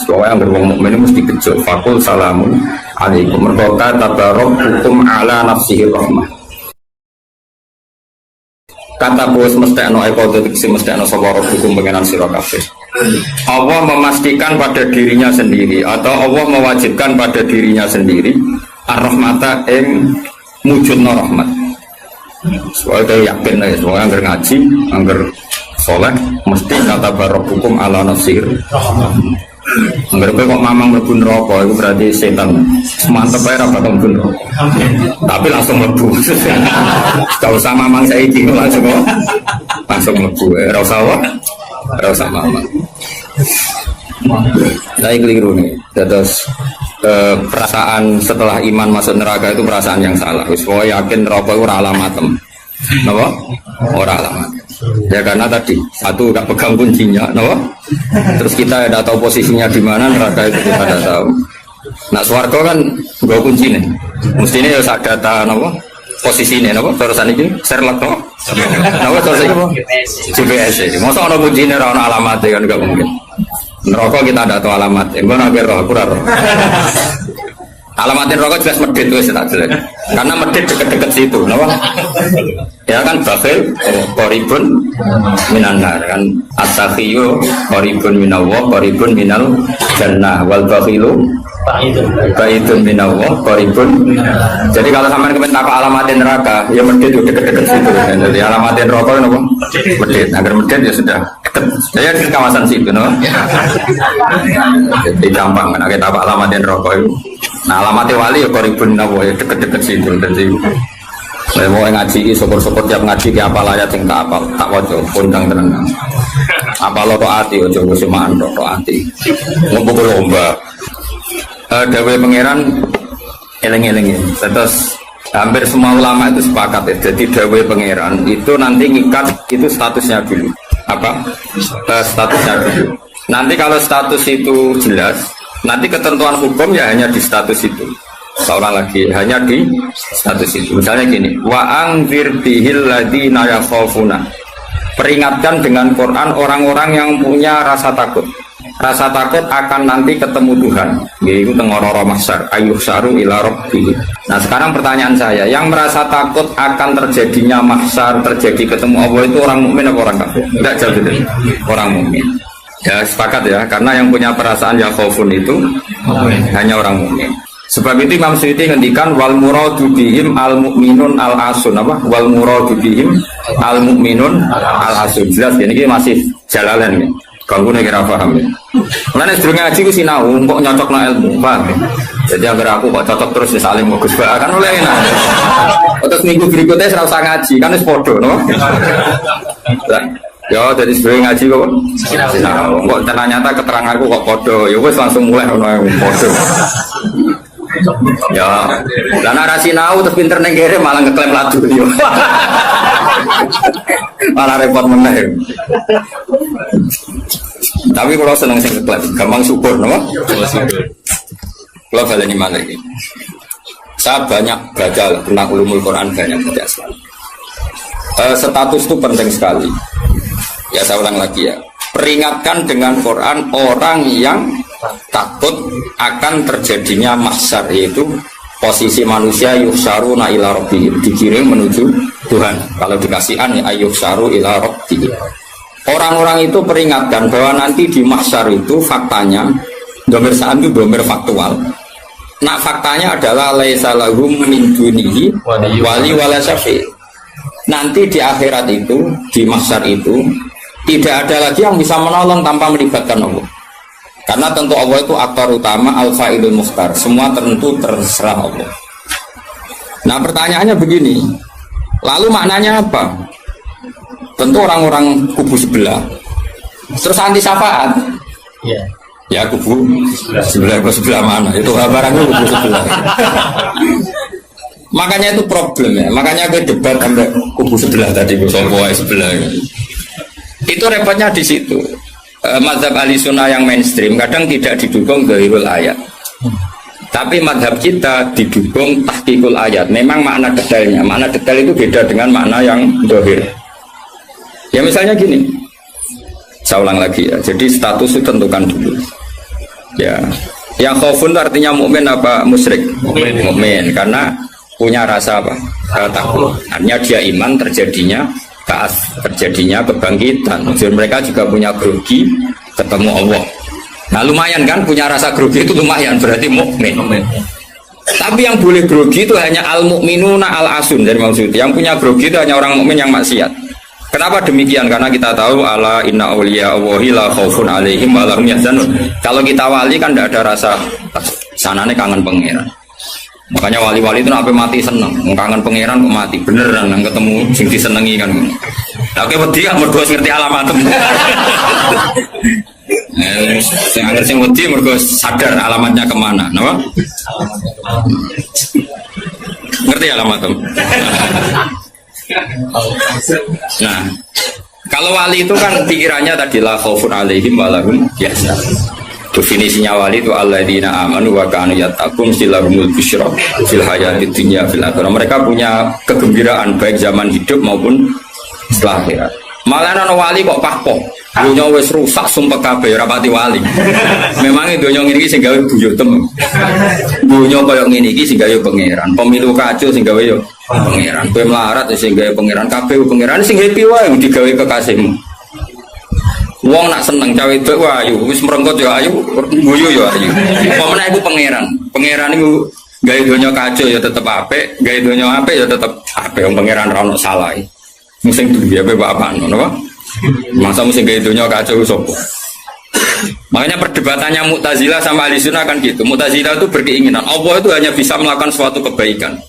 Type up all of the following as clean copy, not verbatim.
Soalnya yang berwong mukmin mesti kejut. Fakul salamun alaikum. Mereka tabarok hukum ala nafsihi rahmah. Kata bos mestekno ekode tiksi mestekno sawarok hukum pengenan sira kabeh. Allah memastikan pada dirinya sendiri atau Allah mewajibkan pada dirinya sendiri ar-rahmata ing mujudna rahmat. Soalnya yakin ya, soalnya anggar ngaji, anggar soleh mesti kata barok hukum ala nafsir. Anggar kok mamang mlebu neraka itu berarti setan. Mantep ae ra bakal mlebu neraka. Tapi langsung mlebu. Gak usah mamang saiki langsung mlebu. Ora usah apa? Ora usah mamang. Nah ini keliru nih. Terus perasaan setelah iman masuk neraka itu perasaan yang salah. Wis yakin neraka itu ora alamatem. Napa? Ora alamat. Ya karena tadi satu gak pegang kuncinya, napa? Terus kita tidak tahu posisinya di mana, neraka itu kita tidak tahu. Nah swarga kan gak kunci nih. Mestinya ya sak data napa? Posisinya napa? Terusan iki Sherlock napa? Napa terus iki apa? GPS ini. Masa ana kuncine ora ana alamatnya kan gak mungkin. Neraka kita tidak tahu alamatnya. Mbok nek roh aku ora roh. Alamatin rokok jelas medit tuh tak jelas. Karena medit deket-deket situ, kenapa? Ya kan bakhil, koribun minanar kan at-takhiyu koribun minallah, koribun minal jannah wal bakhilu baidun minallah, koribun. Jadi kalau sampai kemen takut alamatin neraka, ya medit tuh deket-deket situ. Jadi alamatin rokok kenapa? Medit. Agar medit ya sudah deket. Saya di kawasan situ, no? Jadi gampang kan, kita apa alamatin rokok itu. Nah alamatnya wali ya koribun nawa ya deket-deket situ. Jadi saya mau ngaji, syukur-syukur tiap ngaji ke apa layat yang tak apa tak wajah kondang tenang. Apa lo to ati ojo kusimaan to ati. Ngumpul lomba. Dawe pangeran eleng-eleng. Terus hampir semua ulama itu sepakat ya. Jadi dawe pangeran itu nanti ngikat itu statusnya dulu. Apa? Statusnya dulu. Nanti kalau status itu jelas. Nanti ketentuan hukum ya hanya di status itu. Seorang lagi hanya di status itu. Misalnya gini, wa angzir bihil ladina yakhafuna. Peringatkan dengan Quran orang-orang yang punya rasa takut. Rasa takut akan nanti ketemu Tuhan. Yaitu tengororo mahsyar, ayyuhsyaru ila rabbih. Nah, sekarang pertanyaan saya, yang merasa takut akan terjadinya mahsyar, terjadi ketemu Allah itu orang mukmin apa orang kafir? Enggak jauh itu. Orang mukmin. Ya sepakat ya, karena yang punya perasaan ya khaufun itu hanya orang mukmin. Sebab itu Imam Suyuti ngendikan wal muradu bihim al mukminun al asun apa? Wal muradu bihim al mukminun al asun. Jelas ini masih jalalan ya. Ganggu nek ora paham ya. Lan nek durung ngaji ku sinau kok nyocokno ilmu, paham. Jadi agar aku kok cocok terus ya saling bagus kan oleh enak. Terus minggu berikutnya ora usah ngaji, kan wis padha no. Ya dari sebelum ngaji kok sinau. Kok ternyata keterangan aku kok podo. Ya wis langsung mulai ono podo. Ya, lan ora sinau terus pinter ning kere malah ngeklaim ladu yo. Malah repot meneh. Tapi kalau seneng sing ngeklaim, gampang syukur napa? Kalau baleni malah iki. Saya banyak baca tentang ulumul Quran banyak baca sekali. Status itu penting sekali. Ya saya ulang lagi ya. Peringatkan dengan Quran orang yang takut akan terjadinya mahsyar, yaitu posisi manusia yuhsyaruna ila rabbihim, dikirim menuju Tuhan. Kalau dikasih an ya yuhsyaru ila rabbihim. Orang-orang itu peringatkan bahwa nanti di mahsyar itu faktanya dhamir sa'an itu dhamir faktual. Nah faktanya adalah laisa lahum min dunihi wali wala syafi'. Nanti di akhirat itu, di mahsyar itu tidak ada lagi yang bisa menolong tanpa melibatkan Allah. Karena tentu Allah itu aktor utama, al-fa'ilul mukhtar. Semua tentu terserah Allah. Nah pertanyaannya begini, lalu maknanya apa? Tentu orang-orang kubu sebelah terus anti syafaat. Ya kubu sebelah mana? Itu barangnya kubu sebelah. Makanya itu problem ya. Makanya gue debat sampai kubu sebelah tadi, kubu sebelah. Itu repotnya di situ. Mazhab ahli sunnah yang mainstream kadang tidak didukung dhahirul ayat, tapi mazhab kita didukung tahqiqul ayat. Memang makna detail itu beda dengan makna yang dhahir. Ya misalnya gini, saya ulang lagi ya. Jadi status itu tentukan dulu. Ya. Yang khaufun itu artinya mukmin apa musyrik? Mukmin. Karena punya rasa apa? Takut. Artinya dia iman terjadinya terjadinya kebangkitan. Jadi mereka juga punya grogi ketemu Allah. Nah lumayan kan punya rasa grogi itu lumayan berarti mukmin. Tapi yang boleh grogi itu hanya al-mukminuna al-asun dari maksud. Yang punya grogi itu hanya orang mukmin yang maksiat. Kenapa demikian? Karena kita tahu ala inna awliya Allahi la khaufun alaihim wa lahum yahzanun. Kalau kita wali kan tidak ada rasa sanane kangen pangeran. Makanya wali-wali itu sampai mati seneng, kangen pangeran kok mati. Beneran nang ketemu sing disenengi kan. Oke wedi kan mergo ngerti alamatem. Sing wedi mergo sadar alamatnya kemana, napa? Ngerti alamatem. Nah, kalau wali itu kan pikirannya tadi la khaufun alaihim wa lahum yahzanun. Definisinya wali itu alladzina amanu wa kanu yattaqun silahumul busyra fil hayatid dunya fil akhirah. Mereka punya kegembiraan baik zaman hidup maupun setelah akhirat. Malah ana wali kok pahpoh. Dunya wis rusak sumpek kabeh ora pati wali. Memang donya ngene iki sing gawe buyutem. Dunya koyo ngene iki sing gawe pangeran. Pemilu kacau sing gawe yo pangeran. Kowe melarat sing gawe pangeran kabeh pangeran sing happy wae digawe kekasihmu. Wong nak seneng cawe itu ayu, wis merengkot ya ayu, guyu ya ayu. Pemene iku pangeran. Pangeran iku gawe donya kacau ya tetep apik, gawe donya apik ya tetep apik. Wong pangeran ra ono salah. Sing duwe ape bapak ngono apa? Masa mesti gawe donya kacau sapa? Makanya perdebatannya Mu'tazilah sama Ahlussunnah kan gitu. Mu'tazilah itu berkeinginan Allah itu hanya bisa melakukan suatu kebaikan.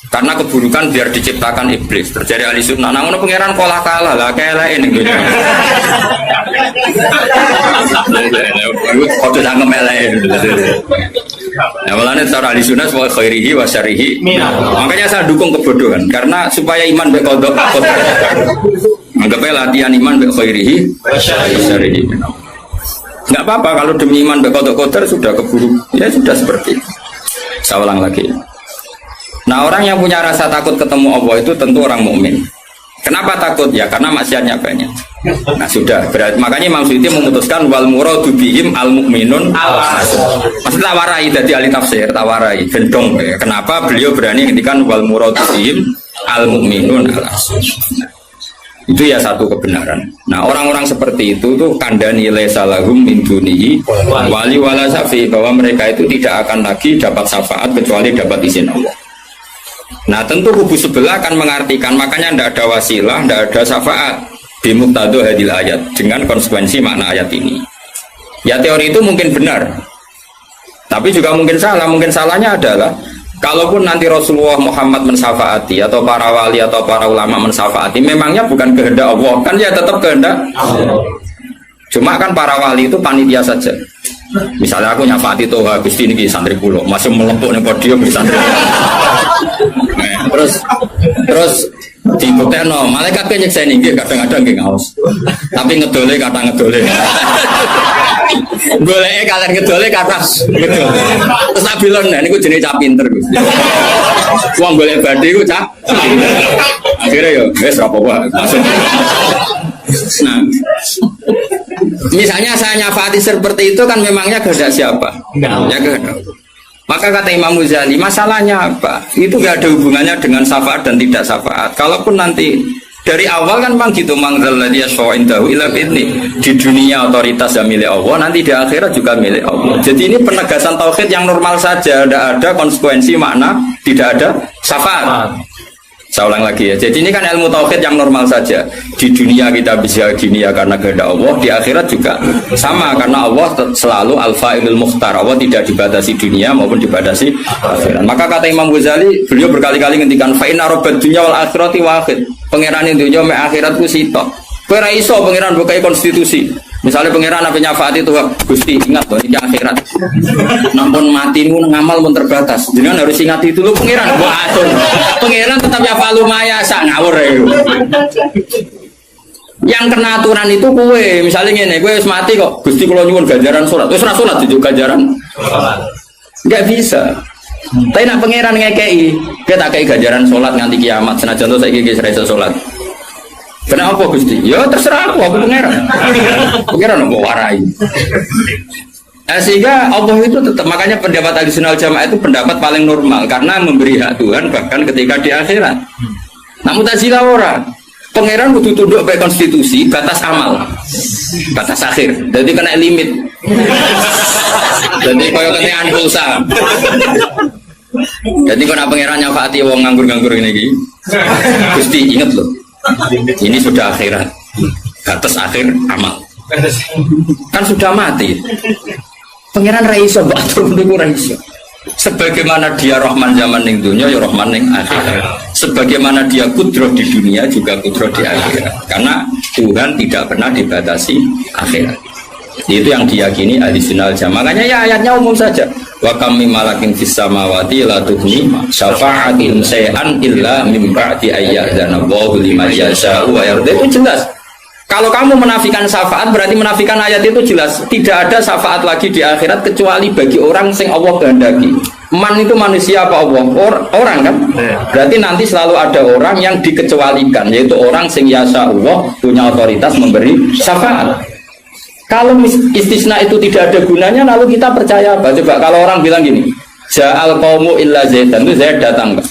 Karena keburukan biar diciptakan iblis. Terjadi Ahlussunnah. Nah, ngono pangeran kalah lah kelek ini. Kode sangkem elek. Nah, malahnya cara Ahlussunnah wa khairihi wa syarrihi. Makanya saya dukung kebodohan karena supaya iman be kodok. Anggapnya latihan iman be khairihi wa syarrihi. Enggak apa-apa kalau demi iman be kodok-kodok sudah keburu. Ya sudah seperti itu. Saya ulang lagi. Nah, orang yang punya rasa takut ketemu Allah itu tentu orang mukmin. Kenapa takut? Ya karena maksiatnya banyak. Nah sudah, berarti makanya Imam Suyuti memutuskan wal muradu bihim al mukminun al-asun. Maksud tawarai dari ahli tafsir, tawarai gendong. Kenapa beliau berani ngendikan wal muradu bihim al mukminun al-asun? Itu ya satu kebenaran. Nah orang-orang seperti itu tuh kandani salahum min dunihi wali wala safi, bahwa mereka itu tidak akan lagi dapat syafaat kecuali dapat izin Allah. Nah tentu kubu sebelah akan mengartikan, makanya tidak ada wasilah, tidak ada syafaat bimuqtadu hadil ayat, dengan konsekuensi makna ayat ini. Ya teori itu mungkin benar, tapi juga mungkin salah. Mungkin salahnya adalah kalaupun nanti Rasulullah Muhammad mensyafaati atau para wali atau para ulama mensyafaati, memangnya bukan kehendak Allah, kan ya tetap kehendak Allah. Cuma kan para wali itu panitia saja. Misalnya aku nyafaati Toha Gusti ini santri pulau masih melempuk nih podium di santri. Terus dibuktikan, malaikat kan nyeksa ini kadang-kadang nggak ngaus, tapi ngedole kata ngedole. Boleh kalian ngedole kata ngedole. Terus Nabilon, ini gue jenis cah pinter. Uang boleh badi gue cah. Akhirnya yo, wes apa masuk. Nah, misalnya saya nyafati seperti itu kan memangnya kehendak siapa? Ya kehendak. Maka kata Imam Ghazali, masalahnya apa? Itu gak ada hubungannya dengan syafaat dan tidak syafaat. Kalaupun nanti dari awal kan memang gitu, mangzalladzi yashfa'u indahu illa bi'idznih. Di dunia otoritas yang milik Allah, nanti di akhirat juga milik Allah. Jadi ini penegasan tauhid yang normal saja, tidak ada konsekuensi makna, tidak ada syafaat. Saya ulang lagi ya. Jadi ini kan ilmu tauhid yang normal saja. Di dunia kita bisa gini ya karena kehendak Allah, di akhirat juga sama karena Allah selalu al-fa'ilul mukhtar. Allah tidak dibatasi dunia maupun dibatasi akhirat. Maka kata Imam Ghazali, beliau berkali-kali ngendikan fa inna rabbad dunya wal akhirati wahid. Pangeran dunya mek akhirat ku sitok. Kowe ra iso pangeran bukai konstitusi. Misalnya pangeran apa nyafaati itu, Gusti ingat loh ini akhirat. Nampun matimu ngamal pun terbatas. Jangan harus ingat itu lo pangeran. Wah atur. Pangeran tetap yafalu maya sak ngawur ya. Yang kena aturan itu kue. Misalnya gini, kue harus mati kok. Gusti kalau nyuwun ganjaran sholat. Terus sholat itu ganjaran. Enggak bisa. Tapi nak pangeran ngekei, kita kei ganjaran sholat nganti kiamat. Senajan tuh saya gigi serasa sholat. Kenapa Gusti? Ya terserah aku pangeran. Pangeran mau warai. Nah, sehingga Allah itu tetap, makanya pendapat Ahlussunnah wal Jamaah itu pendapat paling normal karena memberi hak Tuhan bahkan ketika di akhirat. Nah, Mu'tazilah orang pangeran kudu tunduk pada konstitusi batas amal, batas akhir. Jadi kena limit. Jadi kaya kena pulsa. Jadi kalau pangeran nyafati wong nganggur-nganggur ini, Gusti ingat loh, ini sudah akhirat, batas akhir amal. Kan sudah mati. Pangeran Raisa batur niku Raisa. Sebagaimana dia Rahman zaman ning dunia ya Rahman ning akhirat. Sebagaimana dia kudroh di dunia juga kudroh di akhirat. Karena Tuhan tidak pernah dibatasi akhirat. Itu yang diyakini Ahlussunnah wal Jamaah. Makanya ya ayatnya umum saja. Wa kam mim malakin fis samawati la tughni syafa'atihim shay'an illa min ba'di ayyadzana Allahu liman yasha'u wa yarda. Itu jelas. Kalau kamu menafikan syafaat berarti menafikan ayat itu jelas. Tidak ada syafaat lagi di akhirat kecuali bagi orang sing Allah kehendaki. Man itu manusia apa Allah? Orang kan? Berarti nanti selalu ada orang yang dikecualikan, yaitu orang sing yasa Allah punya otoritas memberi syafaat. Kalau istisna itu tidak ada gunanya, lalu kita percaya apa? Coba kalau orang bilang gini, Ja'al qaumu illa zaidan, itu Zaid datang Pak?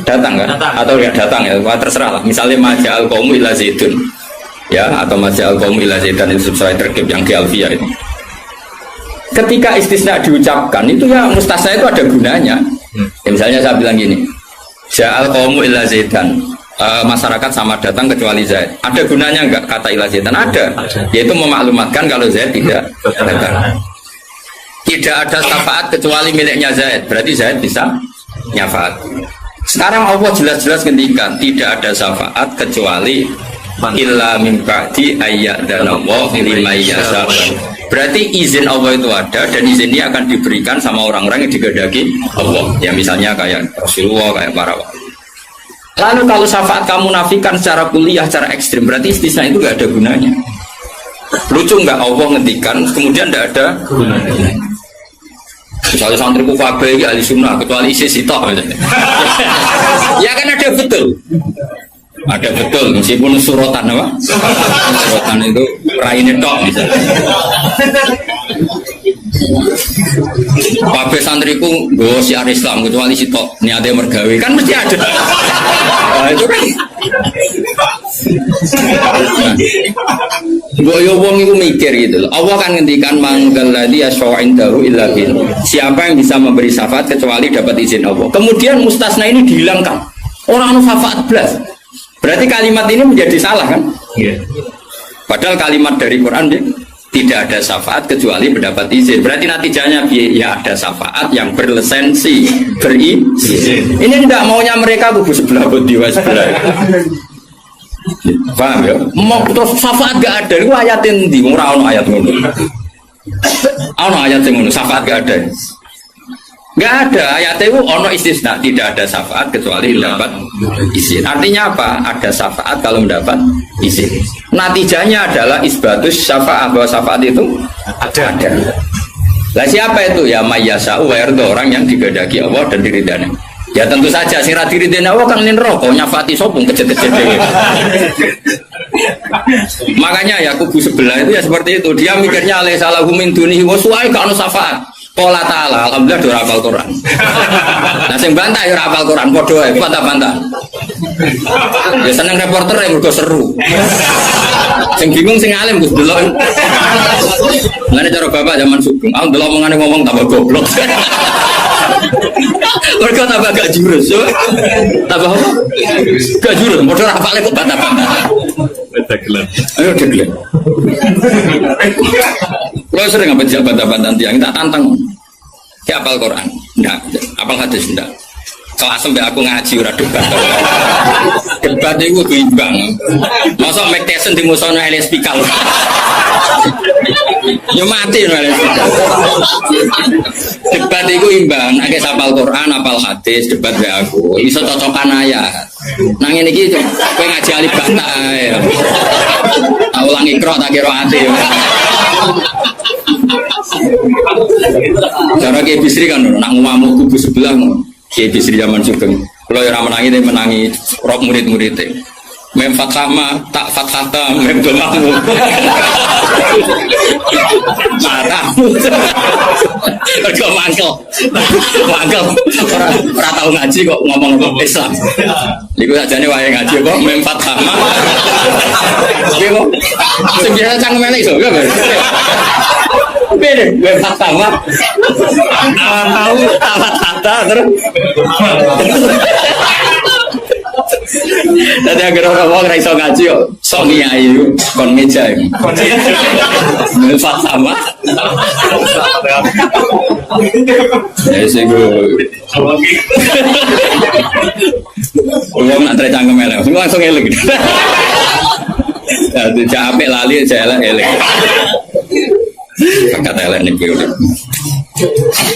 Datang kan? Atau ya datang ya, terserah lah. Misalnya Ja'al qaumu illa zaidun, ya, atau Ja'al qaumu illa zaidan itu sesuai terkib yang di Alfiyah itu. Ketika istisna diucapkan itu ya mustasna itu ada gunanya. Ya, misalnya saya bilang gini, Ja'al qaumu illa zaidan, masyarakat sama datang kecuali Zaid. Ada gunanya enggak kata ila Zaidan? Ada. Yaitu memaklumatkan kalau Zaid tidak datang. Tidak ada syafaat kecuali miliknya Zaid. Berarti Zaid bisa nyafaat. Sekarang Allah jelas-jelas ngendikan tidak ada syafaat kecuali illa min ba'di ayyadzana Allahu liman yasha. Berarti izin Allah itu ada dan izin ini akan diberikan sama orang-orang yang dikehendaki Allah. Ya misalnya kayak Rasulullah, kayak para wali. Lalu kalau syafaat kamu nafikan secara kuliah, secara ekstrim, berarti istisna itu gak ada gunanya. Lucu nggak Allah ngendikan, kemudian tidak ada gunanya. Misalnya santri kufabe, Ahlussunnah, kecuali isi sitok. Ya kan ada betul. Ada betul, meskipun surotan apa? Surotan itu raine tok misalnya. Kabeh santriku nggo siar Islam kecuali sitok niate mergawe kan mesti ada. Nah, itu kan. Boyo wong iku mikir gitu loh. Allah kan ngendikan manggal ladzi yashfa'indahu illa bil. Siapa yang bisa memberi syafaat kecuali dapat izin Allah. Kemudian mustasna ini dihilangkan. Orang anu syafaat blas. Berarti kalimat ini menjadi salah kan? Iya. Padahal kalimat dari Quran dia tidak ada syafaat kecuali mendapat izin. Berarti natijanya ya ada syafaat yang berlisensi, berizin. Ini tidak maunya mereka kubu sebelah bodiwa sebelah. Paham ya? Mau terus syafaat gak ada. Itu ayatin di ora ono ayat ngono. Ono ayat sing ngono, syafaat gak ada. Gak ada ayat itu ono istisna, tidak ada syafaat kecuali mendapat izin. Artinya apa? Ada syafaat kalau mendapat izin. Natijanya adalah isbatus syafaat, bahwa syafaat itu ada. Lah siapa itu? Ya mayyasa'u wa yarda, orang yang digedaki Allah dan diridani. Ya tentu saja sing ra diridani Allah kan neraka nyafati sopung kejet-kejet. Makanya ya kubu sebelah itu ya seperti itu. Dia mikirnya alai salahu min dunihi wa su'ai ka ono syafaat. Qala ta'ala, alhamdulillah do hafal Quran. Nah sing bantah ya hafal Quran padha wae, bantah-bantah. Ya seneng reporter yang mergo seru. Sing bingung sing alim Gus delok. Ngene cara bapak zaman Sugeng, aku delok omongane ngomong tambah goblok. Mergo tambah gak jurus, yo. Tambah apa? Gak jurus, padha hafale kok bantah-bantah. Dagelan. Ayo dagelan. Kalau sering apa bantah-bantah tiang, tak tantang. Ya apal Quran, enggak. Apal hadis enggak. Kelas sampai aku ngaji ora debat. Debat itu imbang. Masa Mike Tyson di musono Elias Pikal. Yo mati Elias Pikal. Debat itu imbang. Akeh apal Quran, apal hadis, debat be aku. Iso cocokan ayat. Nang ngene iki kowe ngaji alif bantah ae. Tak ulangi ikra tak kira ati. Cara Kiai Bisri kan nak ngamuk kubu sebelah Kiai Bisri zaman Sugeng. Kalau yang menangi dia menangi rok murid-muridnya. mem fathama tak fathata mem domamu matamu kok mangkel ora tau ngaji kok ngomong Islam iku sajane wae ngaji kok mem fathama iki kok sing biasa cangkeme iso gak beda mem fathama tahu tak fathata terus tadi agar orang raiso ngaji yo, sok ngiyai kon meja. Menfat sama. Ya sih gue. Uang nak tercangkem elek, semua langsung elek. Jadi capek lali saya elek. Kata elek nih gue.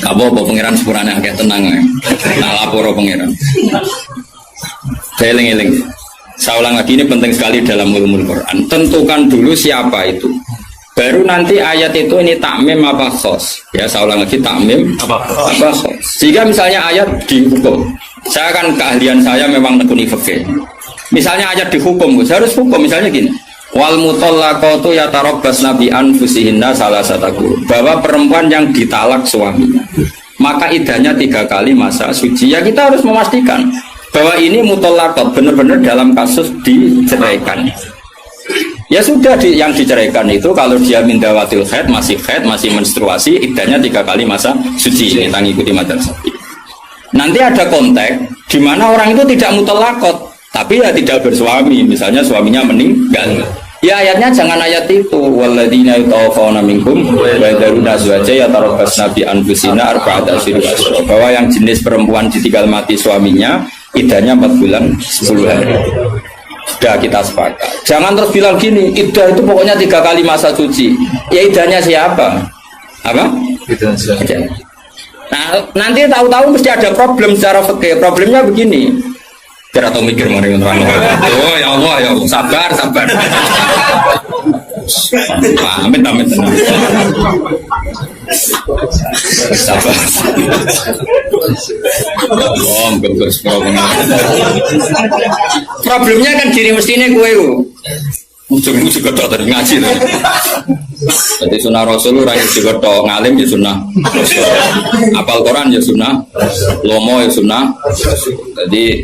Apa pengiran sepurane agak tenang. Nah lapor pengiran. Saya eling-eling. Saya ulang lagi, ini penting sekali dalam ulumul Quran. Tentukan dulu siapa itu. Baru nanti ayat itu ini takmim apa khos. Ya, saya ulang lagi, takmim apa khos. Jika misalnya ayat dihukum, saya kan keahlian saya memang nekuni fikih. Misalnya ayat dihukum, saya harus hukum. Misalnya gini, wal mutallaqatu yatarabbasna bi anfusihinna salasataku. Bahwa perempuan yang ditalak suaminya, maka idahnya 3 kali masa suci. Ya kita harus memastikan bahwa ini mutallaqat benar-benar dalam kasus diceraikan. Ya sudah yang diceraikan itu kalau dia mindawatil haid masih menstruasi, idahnya 3 kali masa suci. Ini ikuti madzhab Syafi'i. Nanti ada konteks di mana orang itu tidak mutallaqat, tapi ya tidak bersuami, misalnya suaminya meninggal. Ya ayatnya jangan ayat itu walladzina yatawaffawna minkum wa yadharuna azwaja yatarabbasna bi anfusina arba'ata asyhur bahwa yang jenis perempuan ditinggal mati suaminya idahnya 4 bulan 10 hari. Sudah kita sepakat. Jangan terus bilang gini, idah itu pokoknya 3 kali masa suci. Ya idahnya siapa? Apa? Idah siapa? Nah, nanti tahu-tahu mesti ada problem secara fikih. Problemnya begini. Biar atau mikir mari terang. Oh ya Allah, ya Allah, sabar. Amit tenang. Sabar. Problemnya kan gini mestinya gue ujung juga tak ngaji. Jadi sunnah Rasul rakyat juga tok ngalim ya sunnah Rasul. Apal Quran ya sunnah, lomo ya sunnah. Jadi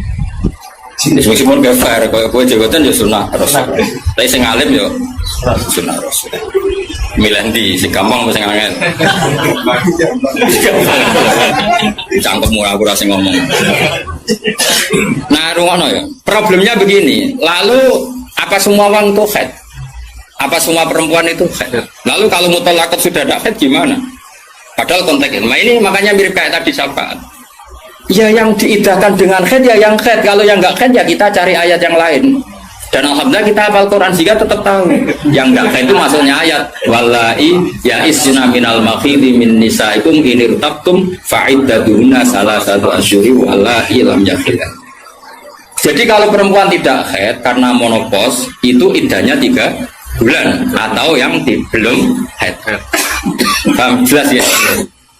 meskipun gak fair, kalau jabatan ya sunnah Rasul. Tapi sing ngalim ya sunnah Rasul. Milih di si gampang sing angel. Cangkemmu aku rasa ngomong. Nah, rungono ya. Problemnya begini. Lalu apa semua orang itu haid? Apa semua perempuan itu haid? Lalu kalau mutallaqat sudah tidak haid gimana? Padahal konteksnya. Nah ini makanya mirip kayak tadi syafaat. Ya yang diidahkan dengan haid ya yang haid. Kalau yang enggak haid ya kita cari ayat yang lain. Dan alhamdulillah kita hafal Quran sehingga tetap tahu yang enggak haid itu maksudnya ayat wallahi ya isna minal makhidhi min nisaikum in irtabtum fa'iddatuhunna salasatu asyhuri wallahi lam yahid. Jadi kalau perempuan tidak haid karena menopause itu idahnya 3 bulan atau yang belum haid. Paham jelas ya?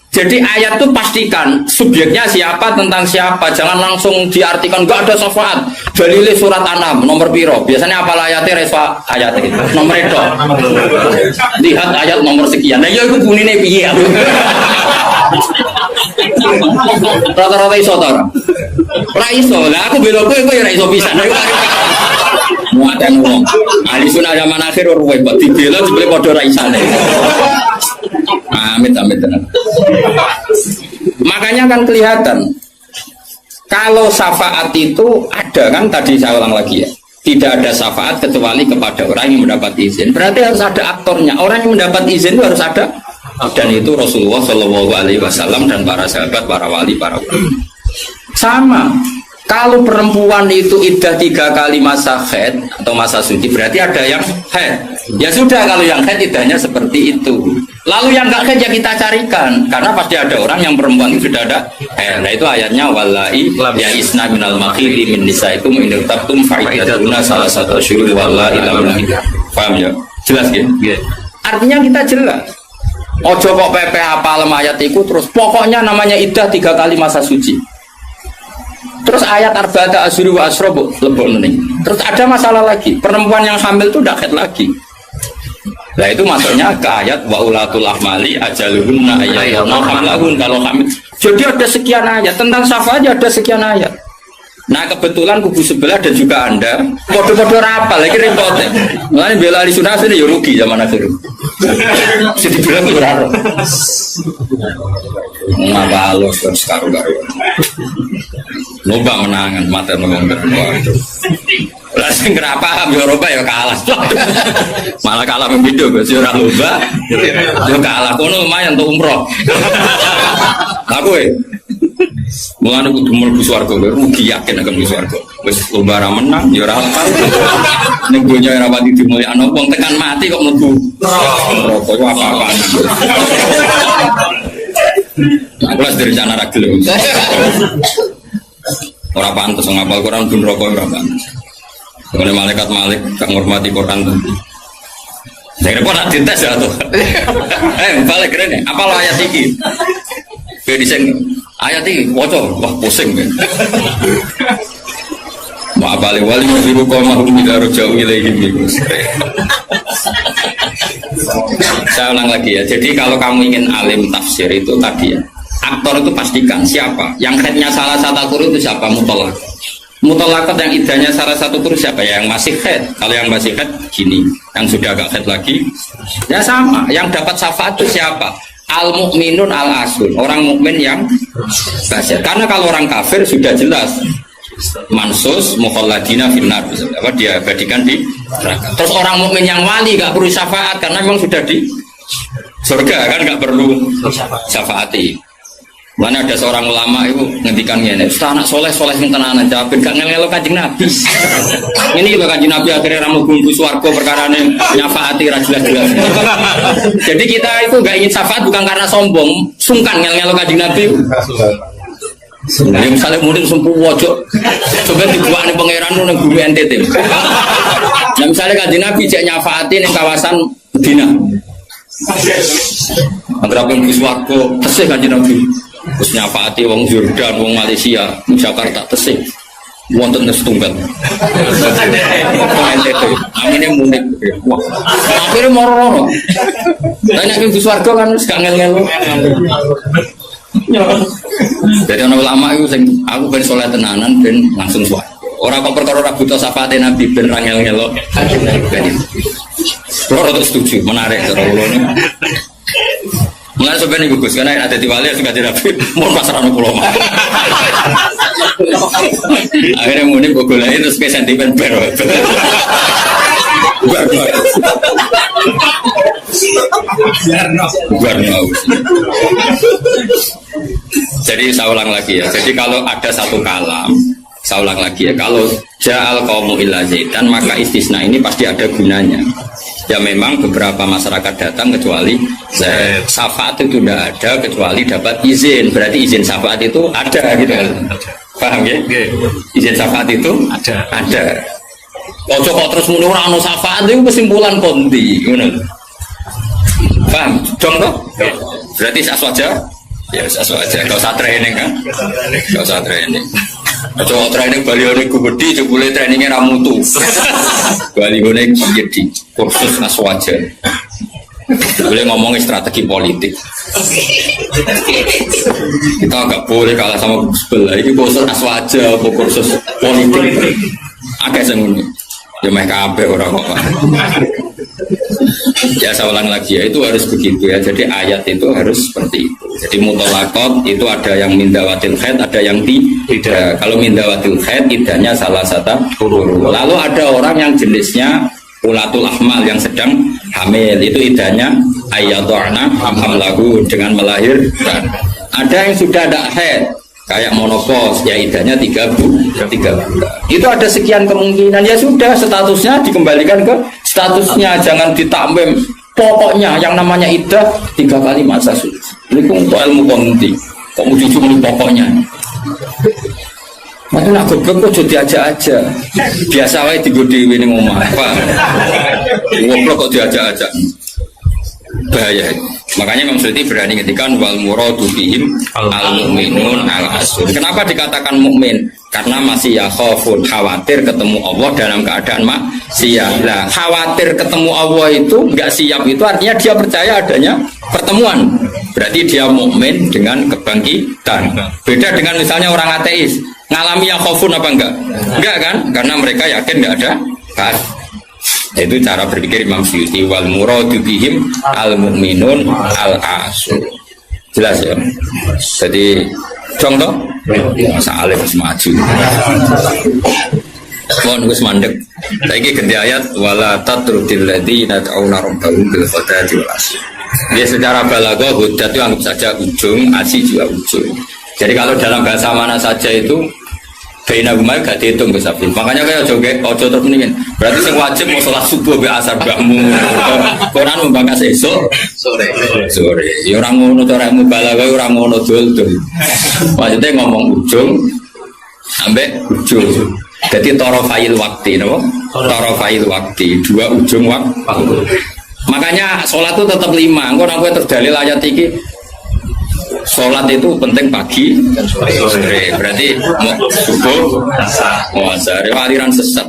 Jadi ayat itu pastikan subjeknya siapa tentang siapa, jangan langsung diartikan enggak ada syafaat. Dalile surat An'am nomor piro? Biasanya apa ayatnya resfa ayat itu. Nomor itu. Lihat ayat nomor sekian. Nah, ya iku bunine piye? Rata-rata iso ta ora? Ora iso. Lah aku bela kowe ora iso pisan. Muatan wong. Ahli sunah zaman akhir ruwet kok dibela jebule padha ra isane. Amit tenan. Makanya kan kelihatan kalau syafaat itu ada kan tadi saya ulang lagi ya. Tidak ada syafaat kecuali kepada orang yang mendapat izin. Berarti harus ada aktornya. Orang yang mendapat izin itu harus ada. Dan itu Rasulullah Shallallahu Alaihi Wasallam dan para sahabat, para wali, para ulama. Sama. Kalau perempuan itu iddah 3 kali masa haid atau masa suci berarti ada yang haid. Ya sudah kalau yang haid iddahnya seperti itu. Lalu yang enggak haid ya kita carikan karena pasti ada orang yang perempuan itu sudah ada haid. Nah itu ayatnya wallahi ya isna minal makhidhi min nisaikum in irtabtum fa'iddatuna salasatu asyhur wallahi lam yahid. Paham ya? Jelas ya? Artinya kita jelas. Ojo kok pepe apa ayat itu terus pokoknya namanya iddah 3 kali masa suci. Terus ayat arba'ata asyhur wa asra lebok ning. Terus ada masalah lagi, perempuan yang hamil itu udah haid lagi. Nah itu masuknya ke ayat wa ulatul ahmali ajaluhunna ayyahunna hamlahun kalau hamil. Jadi ada sekian ayat tentang syafaat ada sekian ayat. Nah kebetulan kubu sebelah dan juga Anda podo-podo rapal lagi repotnya. Mulanya bela ahli sunnah ini ya rugi zaman akhir. Jadi bilang itu raro. Ngapa halus terus karu-karu. Loba menangan mata menganggap. Lah sing ora paham ya Eropa ya kalah. Malah kalah pembido Gus ora loba. Ya kalah kono lumayan untuk umroh. Aku mulane kudu mlebu swarga rugi yakin akan mlebu swarga. Wis lomba ra menang ya ora hafal. Ning donya ora pati dimulyakno wong tekan mati kok mlebu neraka iku apa-apaan. Aku wis direncana ra gelem. Ora pantes ngapal Quran pun neraka ora pantes. Oleh malaikat Malik gak ngurmati Quran tuh. Saya kira nak dites ya tuh. Balik keren ya. Apa ayat ini? Kayak diseng ayat ini bocor, wah pusing kan. Mak balik wali biru komahum tidak jauh ilaihim. Saya ulang lagi ya. Jadi kalau kamu ingin alim tafsir itu tadi ya. Aktor itu pastikan siapa. Yang headnya salah satu guru itu siapa mutolak. Mutolakot yang idahnya salah satu guru siapa ya? Yang masih head. Kalau yang masih head gini. Yang sudah agak head lagi. Ya sama. Yang dapat syafaat itu siapa? Al mukminun al asun, orang mukmin yang basyar. Karena kalau orang kafir sudah jelas mansus mukhalladina finnar, apa dia abadikan di neraka. Terus orang mukmin yang wali gak perlu syafaat karena memang sudah di surga kan gak perlu syafaati. Mana ada seorang ulama itu ngendikan ngene, "Ustaz anak soleh sing tenanan jawabin gak ngelo Kanjeng Nabi." Ini lho Kanjeng Nabi akhirnya ra mlebu swarga perkarane nyafaati ra jelas-jelas. Jadi kita itu gak ingin syafaat bukan karena sombong, sungkan ngelo Kanjeng Nabi. Yang misalnya mungkin sempuh wajok, coba dibuat nih pangeran nang bumi NTT. Nah misalnya Kanjeng Nabi cek nyafaati ning kawasan Medina. Antara pun swarga tesih Kanjeng Nabi. Terus nyafaati wong Jordan, wong Malaysia, Jakarta tesih. Wonten setunggal. NTT. Amine munik. Wah. Akhire moro-moro. Lah nek ning swarga kan wis gak ngel-ngel. Jadi ana ulama iku sing aku ben saleh tenanan ben langsung swarga. Ora kok perkara ora buta syafaate Nabi ben ra ngel-ngelo. Ora setuju, menarik cara ulune. Mulai sebenarnya gugus karena ada di wali suka dirapi mau pasaran pulau mah. Akhirnya muni bogolai terus ke sentimen baru. Guarno. Jadi saya ulang lagi ya. Jadi kalau ada satu kalam, saya ulang lagi ya. Kalau ja'al qaumu illa zaidan maka istisna ini pasti ada gunanya. Ya memang beberapa masyarakat datang kecuali syafaat itu tidak ada kecuali dapat izin. Berarti izin syafaat itu ada gitu kan. Paham ya? Izin syafaat itu ada. Ojo kok terus muni ora ono syafaat itu kesimpulan kondi ngono. Paham? Dong toh? Berarti aswaja? Ya aswaja. Enggak usah training kan? Enggak usah training. Coba training balione gede jebule trainingnya ra mutu. Balione gede kursus aswaja. Boleh ngomongin strategi politik. Kita nggak boleh kalah sama sebelah. Ini kursus aswaja, kursus politik. Ada yang ya mereka kabeh orang apa. Ya saya ulang lagi ya, itu harus begitu ya. Jadi ayat itu harus seperti itu. Jadi mutolakot itu ada yang mindawatil khaid, ada yang tidak. Kalau mindawatil khaid idahnya salah satu huruf. Lalu ada orang yang jenisnya ulatul ahmal yang sedang hamil, itu idahnya ayatu'na hamlagu dengan melahirkan. Ada yang sudah ada haid kayak monopos, ya idahnya 3 bulan. Itu ada sekian kemungkinan, ya sudah statusnya dikembalikan ke statusnya, jangan ditambahin. Pokoknya yang namanya idah 3 kali masa suci. Ini untuk ilmu konti. Kok mau cuma pokoknya? Maka nak goblok kok jadi aja. Biasa wae digo dhewe ning omah. Apa? Goblok kok diajak-ajak. Bahaya. Makanya Imam Suyuti berani ngetikan wal muradu bihim al mu'minun al asun. Kenapa dikatakan mukmin? Karena masih ya khaufun, khawatir ketemu Allah dalam keadaan maksiat. Lah, khawatir ketemu Allah itu enggak siap itu artinya dia percaya adanya pertemuan. Berarti dia mukmin dengan kebangkitan. Beda dengan misalnya orang ateis, ngalami ya khaufun apa enggak? Enggak kan? Karena mereka yakin enggak ada kan. Itu cara berpikir Imam Suyuti wal muradu bihim al mu'minun al asun. Jelas ya. Jadi contoh masa alif maju. Mohon Gus mandek. Saiki ganti ayat wala tatrudil ladzina ta'una rabbahum bil ghadati wal asy. Dia secara balaghah hudat itu anggap saja ujung, asy juga ujung. Jadi kalau dalam bahasa mana saja itu Baina gumai gak dihitung ke sapi. Makanya kayak ojo terus mendingin. Berarti yang wajib mau sholat subuh be asar bahmu. Koran membangkas esok sore. Ya orang ngono cara mubalaghah orang ngono dul. Maksudnya ngomong ujung sampai ujung. Jadi torofail waktu, no? Torofail waktu, dua ujung waktu. Makanya sholat itu tetap 5. Engko nang kowe terdalil ayat iki. Sholat itu penting pagi dan sore. Berarti subuh, asar, aliran sesat.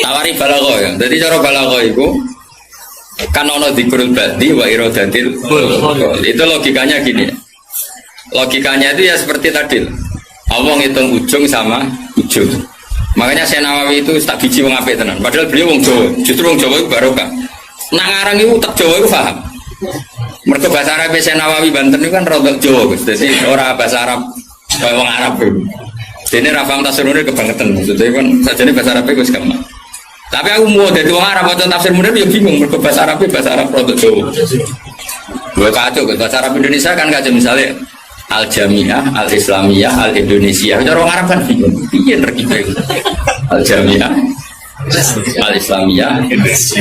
Tawari balaghah ya. Jadi cara balaghah itu kan ono dzikrul badi wa iradatil. Itu logikanya gini. Logikanya itu ya seperti tadi. Allah ngitung ujung sama ujung. Makanya Syekh Nawawi itu tak biji wong apik tenan. Padahal beliau wong Jawa. Justru wong Jawa itu barokah. Nang ngarang itu tak Jawa itu paham. Mereka bahasa Arab Syekh Nawawi Banten itu kan rodok Jawa, jadi orang bahasa Arab kayak orang Arab itu. Jadi rafam tafsir munir kebangetan, maksudnya kan saja ini bahasa Arab itu gampang. Tapi aku mau dari orang Arab atau tafsir munir ya bingung, mereka bahasa Arab rodok Jawa. Gue kacau, bahasa Arab Indonesia kan kacau misalnya Al Jamiah, Al Islamiyah, Al Indonesia. Cara orang Arab kan bingung, piye terkibeh. Al Jamiah, Al Islamiyah,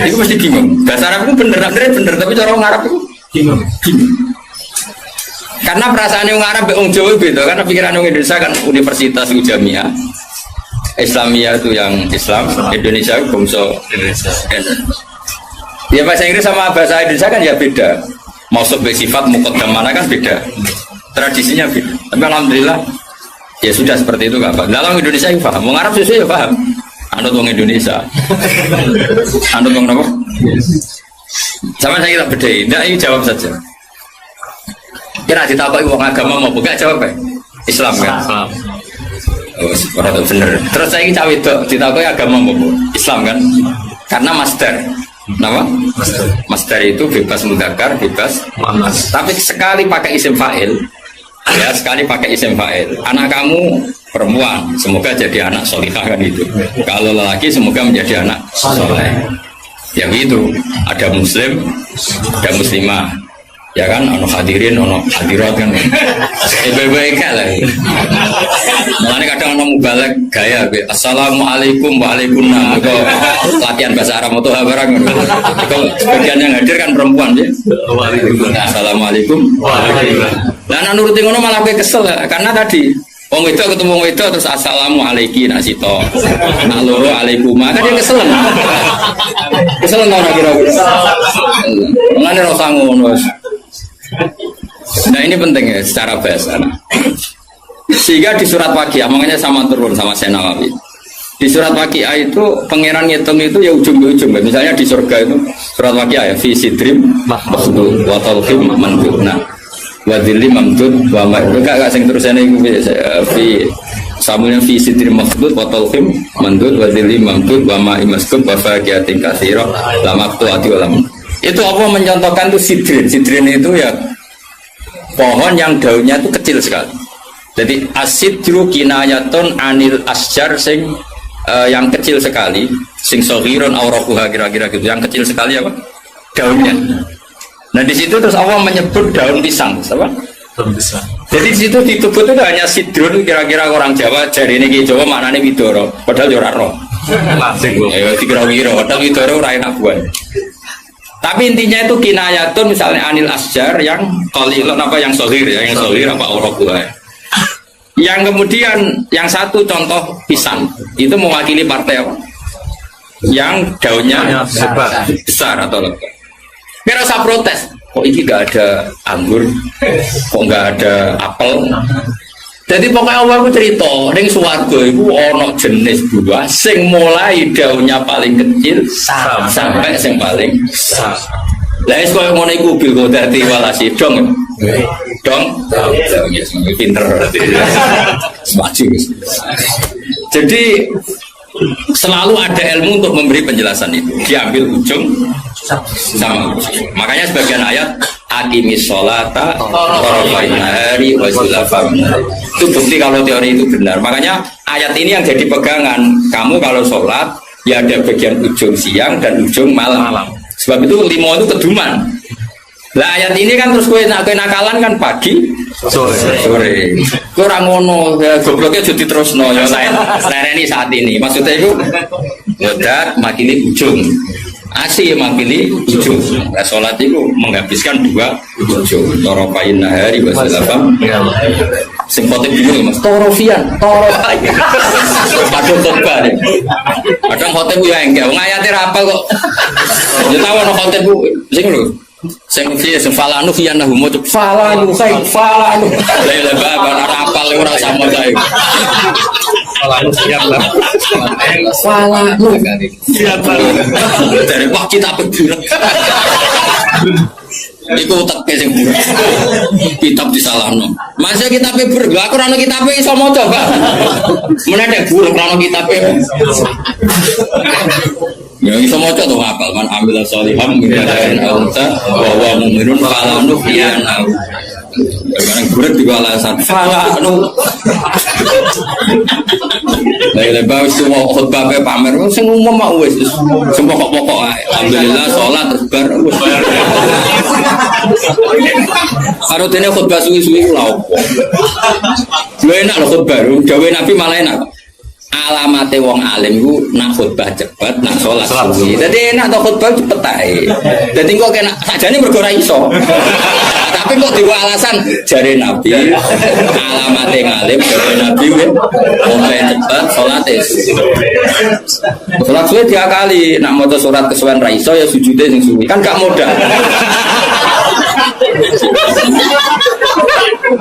itu mesti bingung. Bahasa Arab itu bener, tapi cara orang Arab itu bingung. Karena perasaan orang Arab orang Jawa beda, karena pikiran orang Indonesia kan universitas Jamiah, Islamiyah itu yang Islam, Indonesia itu bangsa Indonesia. Ya bahasa Inggris sama bahasa Indonesia kan ya beda. Maksud bersifat muqaddam mana kan beda. Tradisinya beda. Tapi alhamdulillah ya sudah seperti itu, Kak. Dalam Indonesia itu paham, orang Arab sesuai ya paham. Anut wong Indonesia. Anut wong apa? Sama saya tak beda. Nah, ini jawab saja. Kira ditakoki wong agama mau buka jawab ya? Islam kan? Islam. Oh, itu bener. Terus saya cawe itu ditakoki agama mau Islam kan? Karena masdar. Nama? Masdar itu bebas mudzakkar, bebas muannas. Tapi sekali pakai isim fa'il, ya sekali pakai isim fa'il. Anak kamu perempuan, semoga jadi anak solihah kan itu. Kalau lelaki semoga menjadi anak soleh. Ya gitu. Ada muslim, ada muslimah. Ya kan, ono hadirin, ono hadirat kan. Baik-baik lah. Makanya kadang ono mubalek gaya, assalamualaikum waalaikumsalam. Itu latihan bahasa Arab atau barang. Kalau sebagian yang hadir kan perempuan ya. Assalamualaikum waalaikumsalam. Nah, nurutin ngono malah gue kesel karena tadi wong itu ketemu wong itu terus assalamualaikum nasito. Nak loro alaikuma kan dia kesel. Kesel ora kira-kira. Ngene ora usah ngono. Nah ini penting ya secara bahasa. Sehingga di surat Waqiah makanya sama turun sama Syekh Nawawi. Di surat Waqiah itu pangeran ngitung itu ya ujung ke ujung. Misalnya di surga itu surat Waqiah ya fi sidrim mahmud wa talqim mandud. Nah, wa dhilli mamdud wa ma enggak sing terusane iku fi samune fi sidrim mahmud wa talqim mandud wa dhilli mamdud wa ma imaskub wa faqiyatin katsira la maqtu'ati wa lam. Itu apa mencontohkan itu sidrin. Sidrin itu ya pohon yang daunnya itu kecil sekali. Jadi asidru kinayatun anil asjar sing yang kecil sekali, sing sohiron aurakuha kira-kira gitu. Yang kecil sekali apa? Daunnya. Nah di situ terus Allah menyebut daun pisang, apa? Daun pisang. Jadi di situ disebut itu hanya sidrun, kira-kira orang Jawa jari ini Jawa maknanya widoro, padahal ora roh. Ayo dikira-kira, padahal widoro ora enak buah. Tapi intinya itu kinayatun misalnya anil asjar yang qalilun apa yang sohir ya, yang sohir apa aurakuha. Yang kemudian yang satu contoh pisang itu mewakili partai apa? Yang daunnya besar atau lebat. Kira usah protes. kok ini nggak ada anggur, kok nggak ada apel. Jadi pokoknya Allah aku cerita, ning swarga itu ono jenis buah sing mulai daunnya paling kecil sampai sing paling besar. Lah wis koyo ngono iku bil kodati walasi dong. Dong. Ya pinter berarti. Semaju. Jadi selalu ada ilmu untuk memberi penjelasan itu. Diambil ujung sama ujung. Makanya sebagian ayat aqimis sholata tarafain nahari wa zulafan. Itu bukti kalau teori itu benar. Makanya ayat ini yang jadi pegangan. Kamu kalau sholat ya ada bagian ujung siang dan ujung malam. Sebab itu limo itu keduman. Lah ayat ini kan terus kowe nakalan kan pagi sore. Kurang ngono, gobloknya jadi terusno ya ini saat ini. Maksudnya itu wadat makili ujung. Asih makili ujung. Nah, salat itu menghabiskan dua ujung. Tarafain nahari wa zulafam. Sing potek bingung Mas. Torofian. Padahal khotbah deh. Kadang khotbah ya enggak, wong ayate ra apal kok. Ya tahu ana khotbah sing lho. Sing falanu fiyanahu mo falanu kai falanu lha baba ora apal ora sama kae falanu siap lah falanu siap dari wah kita bener iku teke sing kitab disalahno masa kitabe buruk aku ora ono kitabe iso maca Pak meneh buruk ora ono kitabe ya iso maca to hafal man amila sholihan min dzakarin aw unsa wa huwa mu'minun fala nuhyiyannahu. Barang gurek di alasan fala nu. Lah bae semua khotbah pe pamer sing umum mak wis sing pokok-pokok ae. Alhamdulillah salat bar. Karo dene khotbah suwi-suwi lha opo. Lho enak lho khotbah, gawe Nabi malah enak. Alamate wong alim ku nak khutbah cepet, nak sholat suwi. Dadi enak to khutbah cepet ae. Dadi kok kena sakjane mergo ora iso. Tapi kok diwa alasan jare Nabi. Alamate ngalim jare Nabi khutbah cepet, sholat es. Sholat suwi diakali, nak maca surat kesuwen ra iso ya sujude sing suwi. Kan gak modal.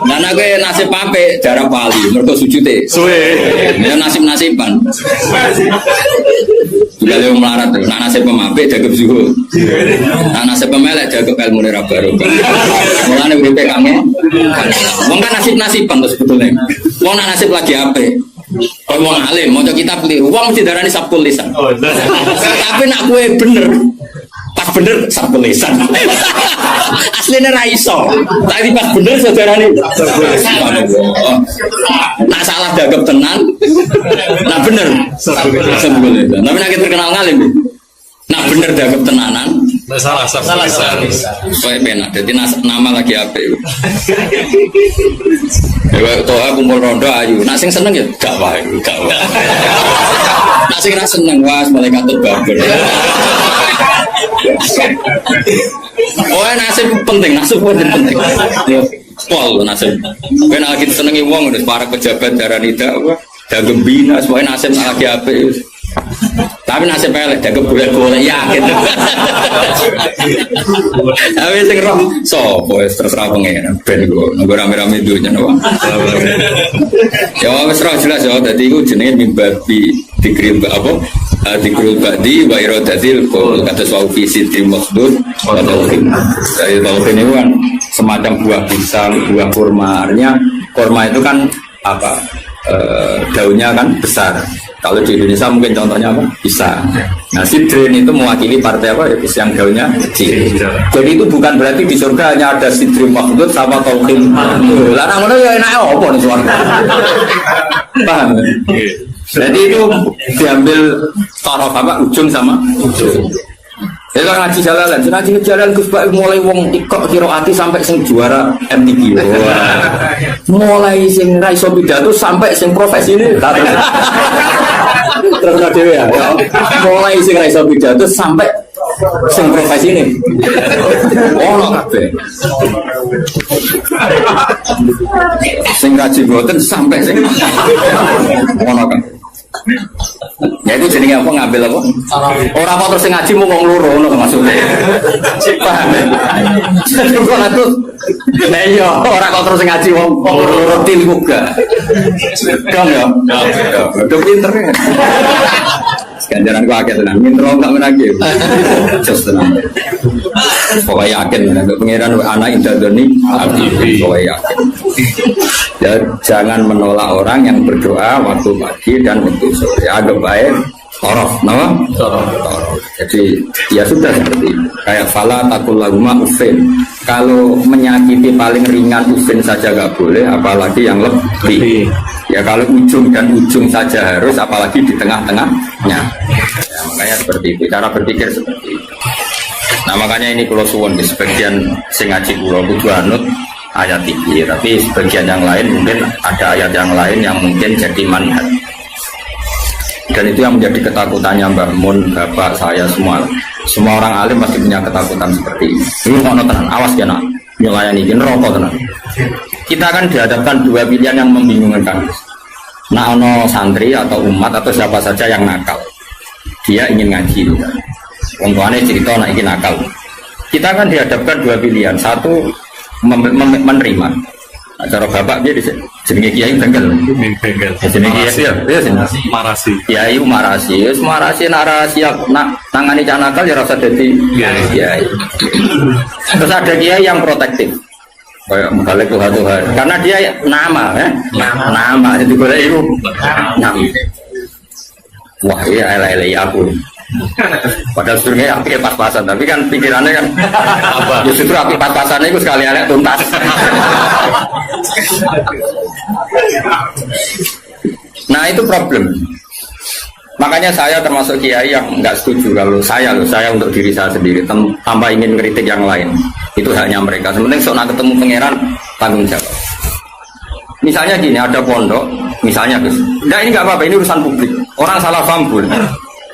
Nah, aku nasib pape jarak wali, mereka sujudnya suwe. Ya nasib-nasiban. Juga dia melarat. Nah nasib pemape jaga zuhud. Nah nasib pemelek jaga ilmu nerabaru. Mulane uripe kamu. Wong kan nasib-nasiban tuh sebetulnya. Wong nasib lagi ape? Wong alim, mau kita keliru. Wong mesti darani sabkul lisan. Tapi nak kue bener. Pas bener sabkul lisan. Aslinya raiso, tapi pas bener saudara nih. Nak salah dagap tenan, nak bener. Tapi nak terkenal ngalim. Nak bener dagap tenanan. Salah. Soalnya benar. Jadi nama lagi apa? Toh kumpul rondo ayu. Nak sing seneng ya gak wae, gak wae. Nak sing ra seneng was malaikat babar. Oh nasib penting. Ya, pol nasib. Kowe nek lagi senengi wong wis para pejabat darani dak dagem bina supaya nasib lagi apik. Tapi nasib elek dagem golek-golek yakin. Tapi sing roh sapa wis terserah pengen ben kok nggo rame-rame dunya napa. Ya wis roh jelas ya dadi iku jenenge mimbabi dikrib apa? Dikrib badi wa iradatil qul kata sawu fi sitri maksud wa tauhid. Dari tauhid itu kan semacam buah pisang, buah kurma. Artinya kurma itu kan apa? Daunnya kan besar. Kalau di Indonesia mungkin contohnya apa? Pisang. Nah, sidrin itu mewakili partai apa? Ya, pisang daunnya kecil. Jadi itu bukan berarti di surga hanya ada sidrin makhlud sama tauhid. Lah nang ngono ya enake apa nih surga? Paham? Jadi itu diambil taraf apa? Ujung sama ujung. Ya kan ngaji jalalan Gus Pak mulai wong ikok kiroati sampai sing juara MTQ. Mulai sing ra iso pidato sampai sing profesi ini. Terus dhewe ya. Mulai sing ra iso pidato sampai sing profesi ini. Ono kabeh. Sing ngaji boten sampai sing ono kan. Ya itu jenenge apa ngambil apa? Ora kok terus ngaji mau wong loro ngono maksudnya. Paham ya? Kok aku nah iya ora kok terus ngaji wong loro tim juga. Dong ya. Udah pinter ya. Ganjaran gua akeh tenan, minta enggak menagih. Jos tenan. Pokoknya yakin untuk pengiran anak indadoni pokoknya yakin. Ya, jangan menolak orang yang berdoa waktu pagi dan waktu sore. Agak baik torof, nama? Torof. Jadi ya sudah seperti itu. Kayak fala takul laguma ufin. Kalau menyakiti paling ringan ufin saja nggak boleh, apalagi yang lebih. Ya kalau ujung dan ujung saja harus, apalagi di tengah-tengahnya. Ya, makanya seperti itu. Cara berpikir seperti itu. Nah makanya ini kalau suwon di sebagian sing ngaji kula kudu anut ayat ini, tapi sebagian yang lain mungkin ada ayat yang lain yang mungkin jadi manhaj. Dan itu yang menjadi ketakutannya Mbak Mun, Bapak, saya semua. Semua orang alim pasti punya ketakutan seperti ini. Ini mau tenan, awas ya nak, nyulayani ini rokok tenan. Kita akan dihadapkan dua pilihan yang membingungkan. Nah ono santri atau umat atau siapa saja yang nakal, dia ingin ngaji. Wong tuane cerita nak ingin nakal. Kita akan dihadapkan dua pilihan. Satu menerima. Cara bapak dia jenenge kiai bengkel. Bengkel. Jenenge kiai ya marasi. Kiai marasi. Wis marasi nak rahasia nak tangani cah nakal ya rasa dadi kiai. Terus ada kiai yang protektif. Kayak balik Tuhan. Karena dia nama ya. Nama jadi boleh itu. Nama. Wah, iya elek aku. Padahal sebenarnya api pas-pasan, tapi kan pikirannya kan apa? Justru api pas-pasannya itu sekali-kali tuntas. Nah itu problem. Makanya saya termasuk kiai yang nggak setuju kalau saya untuk diri saya sendiri tanpa ingin kritik yang lain. Itu haknya mereka. Sementing soal ketemu pangeran tanggung jawab. Misalnya gini, ada pondok, misalnya Gus. Nah ini nggak apa-apa, ini urusan publik. Orang salah paham pun.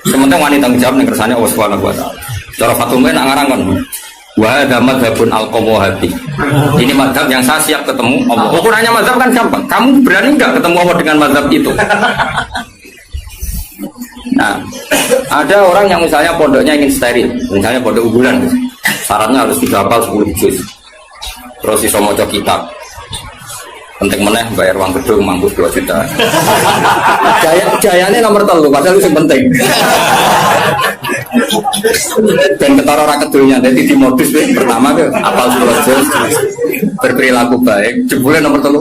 Sementara wanita tanggung jawab yang kersane Allah Subhanahu wa taala. Cara fatwa nak ngarang kan. Wa hadza madzhabun al-qawahabi. Ini mazhab yang saya siap ketemu Allah. Ukurannya mazhab kan gampang. Kamu berani enggak ketemu Allah dengan mazhab itu? Nah, ada orang yang misalnya pondoknya ingin steril, misalnya pondok unggulan. Syaratnya harus sudah hafal 10 juz. Terus iso maca kitab. Penting meneh bayar uang gedung mampus 2 juta. Jayanya nomor 3 padahal itu penting. Dan ketara ora kedulnya dadi di modus pertama ke apal 10 juz berperilaku baik jebule nomor 3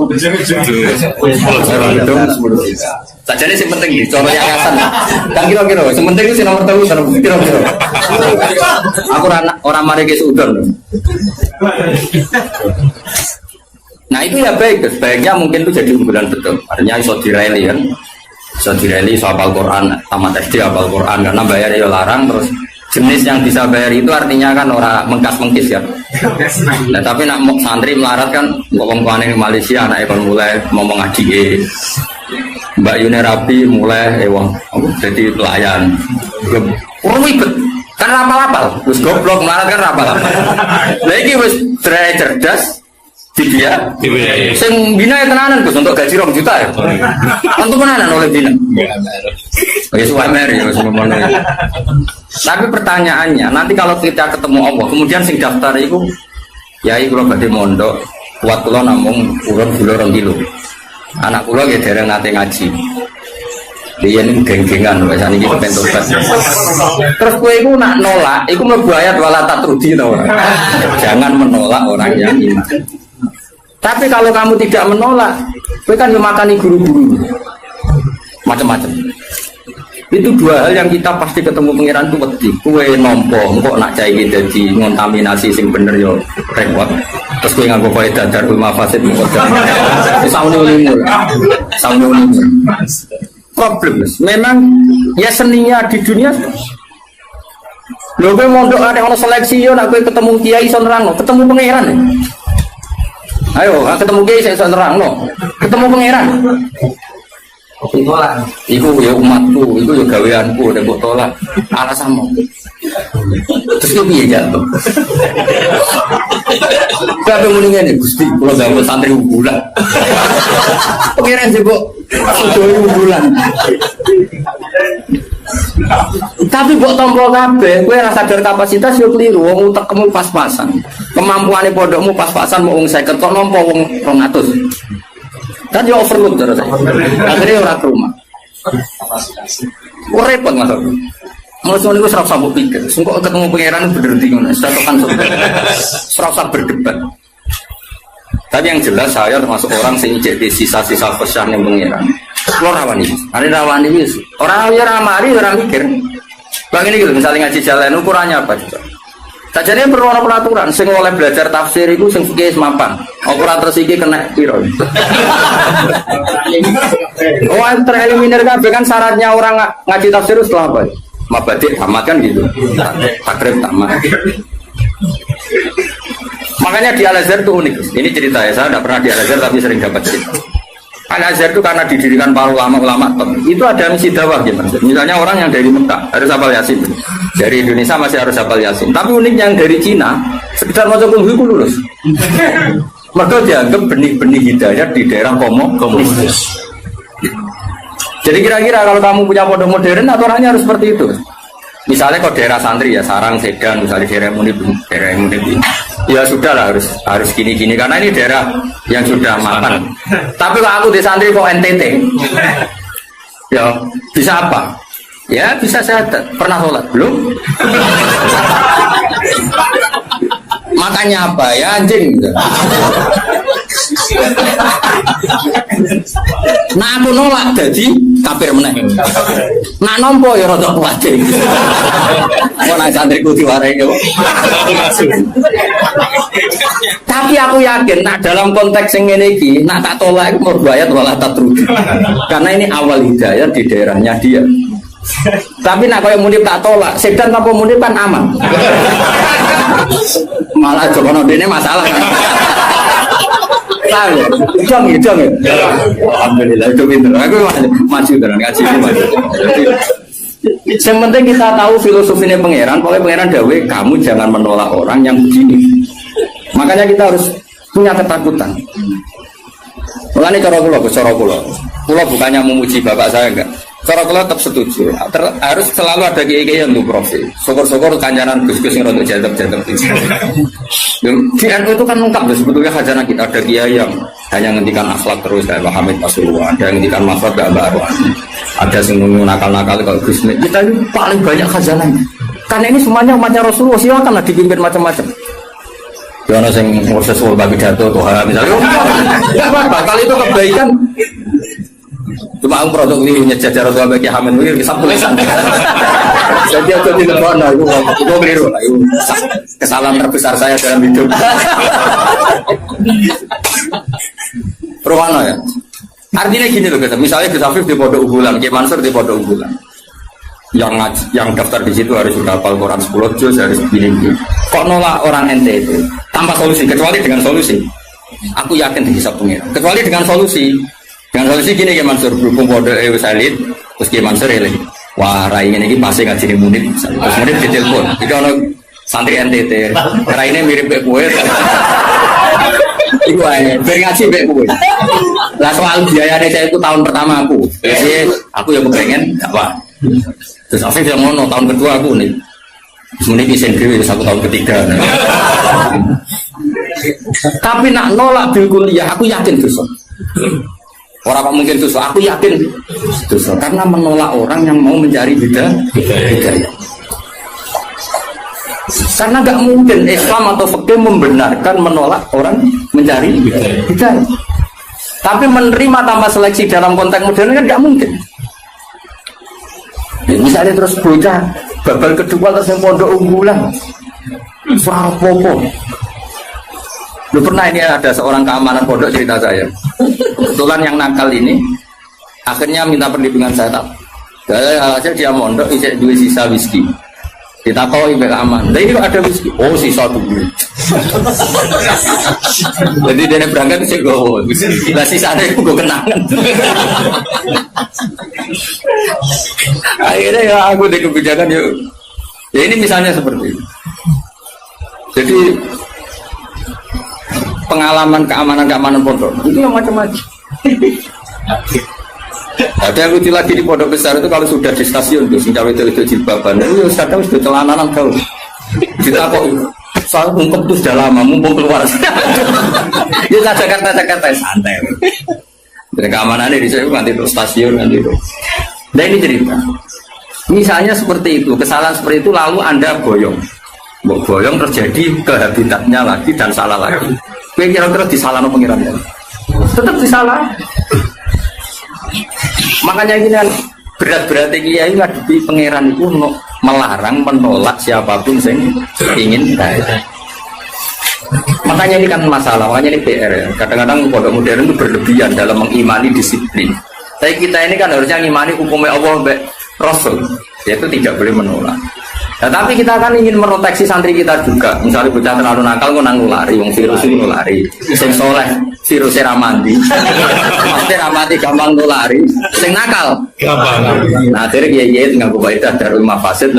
gedung 10 juta. Sajane sing penting iki cara yayasan. Kan kira-kira sing penting itu nomor 3 kira-kira. Aku ora mari ke sudon. Nah itu ya baik, sebaiknya mungkin itu jadi unggulan betul. Artinya iso direli kan, iso direli, iso hafal Quran, tamat SD hafal Quran, karena bayar ya larang. Terus jenis yang bisa bayar itu artinya kan orang mengkas-mengkis ya. Nah tapi nak santri melarat kan, ngomong di Malaysia, anak ekon mulai mau ngaji, Mbak Yuni Rabi mulai jadi pelayan. Ribet, kan rapal-rapal, terus goblok melarat kan rapal-rapal. Lagi wis cerdas. Dia, sing bina ya tenanan Gus untuk gaji 2 juta ya. Untuk tenanan oleh bina. Oke, suwe meri ya. Tapi pertanyaannya, nanti kalau kita ketemu Allah, kemudian sing daftar itu, ya iku kula badhe mondok, kuat kula namung urun kula 2 kilo. Anak kula ya dereng nate ngaji. Dia ini geng-gengan, biasanya ini pentobat. Terus kue itu nak nolak, itu mlebu ayat wala tatrudi no. Jangan menolak orang yang iman. Tapi kalau kamu tidak menolak, kue kan memakani guru-guru, macam-macam. Itu 2 hal yang kita pasti ketemu pangeran itu wedi. Kue nompo, kok nak cai jadi ngontaminasi sing bener yo repot. Terus kue nganggo kue dadarul mafasid muqaddam. Sauni. Problem, memang ya seninya di dunia. Lho kowe mondok ada ono seleksi yo nak kowe ketemu kiai iso nerangno, ketemu pangeran. Ayo, ketemu kiai iso nerangno. Ketemu pangeran. Iku ya umatku, iku ya gaweanku nek mbok tolak alasanmu. Terus piye jatuh. Kabeh muni ngene Gusti, kula damel santri unggulan. Pengiran sibuk sedaya unggulan. Tapi kok tompo kabeh, kowe ora sadar kapasitas yo kliru, wong utekmu pas-pasan. Kemampuane pondokmu pas-pasan mau wong 50 kok nampa wong 200. Kan yo overload terus. Akhirnya ora ke rumah. Kok repot Mas. Maksudnya niku ora usah mbok pikir. Engko ketemu pangeran berhenti ngono, tekan ora usah berdebat. Tapi yang jelas saya termasuk orang sing jadi sisa-sisa pesan yang pangeran. Kulo rawani. Are rawani wis. Ora yo ramari ora mikir. Bang ini gitu, misalnya ngaji jalan ukurannya apa juga? Sajane perlu ana peraturan sing oleh belajar tafsir iku sing fikih mapan. Ukuran terus iki kena piro? Oh, tereliminir kabeh kan syaratnya orang ngaji tafsir itu setelah apa? Mabadik tamat kan gitu. Takrib tamat. Makanya di Al-Azhar itu unik. Ini cerita ya, saya tidak pernah di Al-Azhar tapi sering dapat cerita. Al-Azhar itu karena didirikan para ulama-ulama itu ada misi dakwah gitu. Misalnya orang yang dari Mekah harus hafal Yasin. Dari Indonesia masih harus hafal Yasin. Tapi uniknya yang dari Cina sekitar maca Qul Hu lulus. Maka dianggap benih-benih hidayah di daerah komunis. Jadi kira-kira kalau kamu punya pondok modern aturannya harus seperti itu. Misalnya kalau daerah santri ya Sarang, Sedan, misalnya daerah Munib, ya sudah lah harus gini-gini karena ini daerah yang sudah mapan. Tapi kalau aku di santri kok NTT, ya bisa apa? Ya bisa saya pernah sholat belum? Makanya apa ya anjing? Nah aku nolak jadi kafir meneh. Nak nompo ya rada kuwatir. Kok nek santriku diwarai yo. Tapi aku yakin nak dalam konteks yang ngene iki, nak tak tolak iku merbayat wala tatrudu. Karena ini awal hidayah di daerahnya dia. Tapi nak koyo Munib tak tolak, Sedan tanpa Munib kan aman. Malah jokono dene masalah kan. Tahu, jong ya. Alhamdulillah itu pinter. Aku maju terus ngaji maju. Yang penting kita tahu filosofinya pangeran. Pokoknya pangeran dawe, kamu jangan menolak orang yang begini. Makanya kita harus punya ketakutan. Mulane cara kula bukannya memuji bapak saya enggak. Cara kula tetap setuju. Harus selalu ada kiai-kiai yang untuk profil. Syukur-syukur kancanan Gus-gus yang untuk jadab-jadab. Di NU itu kan lengkap loh sebetulnya khazanah kita. Ada kiai yang hanya ngendikan akhlak terus kayak Pak Hamid Pasuruan, ada yang ngendikan maksud kayak Mbak Arwan, ada yang nakal-nakal kalau Gus Mit. Kita ini paling banyak khazanahnya. Karena ini semuanya umatnya Rasulullah, silakanlah dipimpin macam-macam. Jono sing ngurus sesuatu bagi pidato Tuhan misalnya. Ya apa kali itu kebaikan. Cuma aku produk ini punya jajar atau bagi Hamid ini kisah tulisan. Jadi aku tidak pernah itu keliru lah. Kesalahan terbesar saya dalam hidup. Perwana ya. Artinya gini loh guys. Misalnya Gus Afif di pondok unggulan, Kiai Mansur di pondok unggulan. Yang daftar di situ harus sudah hafal Quran 10 juz harus begini. Kok nolak orang NTT tanpa solusi kecuali dengan solusi. Aku yakin bisa pengira. Kecuali dengan solusi. Dengan solusi gini Kiai Mansur berhubung pondok wis elit, terus Kiai Mansur elit. Wah, rai ini pasti ngaji Munib. Terus Munib ditelepon. Iki ono santri NTT. Rai ini mirip kayak kowe. Iku ae, ben ngaji mbek kowe. Lah soal biayane saya itu tahun pertama aku. Jadi aku yang kepengen dakwah. Terus Afif yang ngono tahun kedua aku nih. Semuanya isen dhewe 1 tahun ketiga. Tapi nak nolak bil kuliah aku yakin dosa. Orang kok mungkin dosa, aku yakin dosa karena menolak orang yang mau mencari hidayah. Karena nggak mungkin Islam atau fikih membenarkan menolak orang mencari hidayah. Tapi menerima tanpa seleksi dalam konteks modern kan nggak mungkin. Misalnya terus bocah babal kedua terus yang pondok unggulan soal popo. Lu pernah ini ada seorang keamanan pondok cerita saya. Kebetulan yang nakal ini akhirnya minta perlindungan saya tak. Saya dia mondok isi dua sisa whisky. Ditakoi bel aman. Tapi ada whisky. Oh sisa dulu. Jadi dia berangkat sih gue. Lah sisanya gue kenangan. Akhirnya ya aku deh kebijakan yuk Ya ini misalnya seperti itu. Jadi pengalaman keamanan pondok itu yang macam-macam. Ada yang lucu lagi di pondok besar itu kalau sudah di stasiun tuh, sing cawe itu jilbaban, itu kadang sudah celananan kau. Kita kok soal ngumpet tuh sudah lama, mumpung keluar. Ya Jakarta santai. Dan keamanannya di sana nanti itu stasiun nanti itu. Nah ini cerita. Misalnya seperti itu, kesalahan seperti itu lalu Anda boyong terjadi ke habitatnya lagi dan salah lagi. Kira-kira disalahkan pengirannya, tetap disalah. Makanya ini kan berat-beratnya kiai ngadepi pangeran itu melarang menolak siapapun yang ingin baik. Makanya ini kan masalah, makanya ini PR ya. Kadang-kadang pondok modern itu berlebihan dalam mengimani disiplin. Tapi kita ini kan harusnya mengimani hukumnya Allah Rasul, yaitu tidak boleh menolak. Nah, tapi kita kan ingin meroteksi santri kita juga. Misalnya bocah terlalu nakal, kok nulari, wong virus ini nulari. Sing soleh, virusnya ramandi. Pasti ramandi gampang nulari. Sing nakal, gampang. Nah, akhirnya kiai tinggal kubaidah dari mafasid.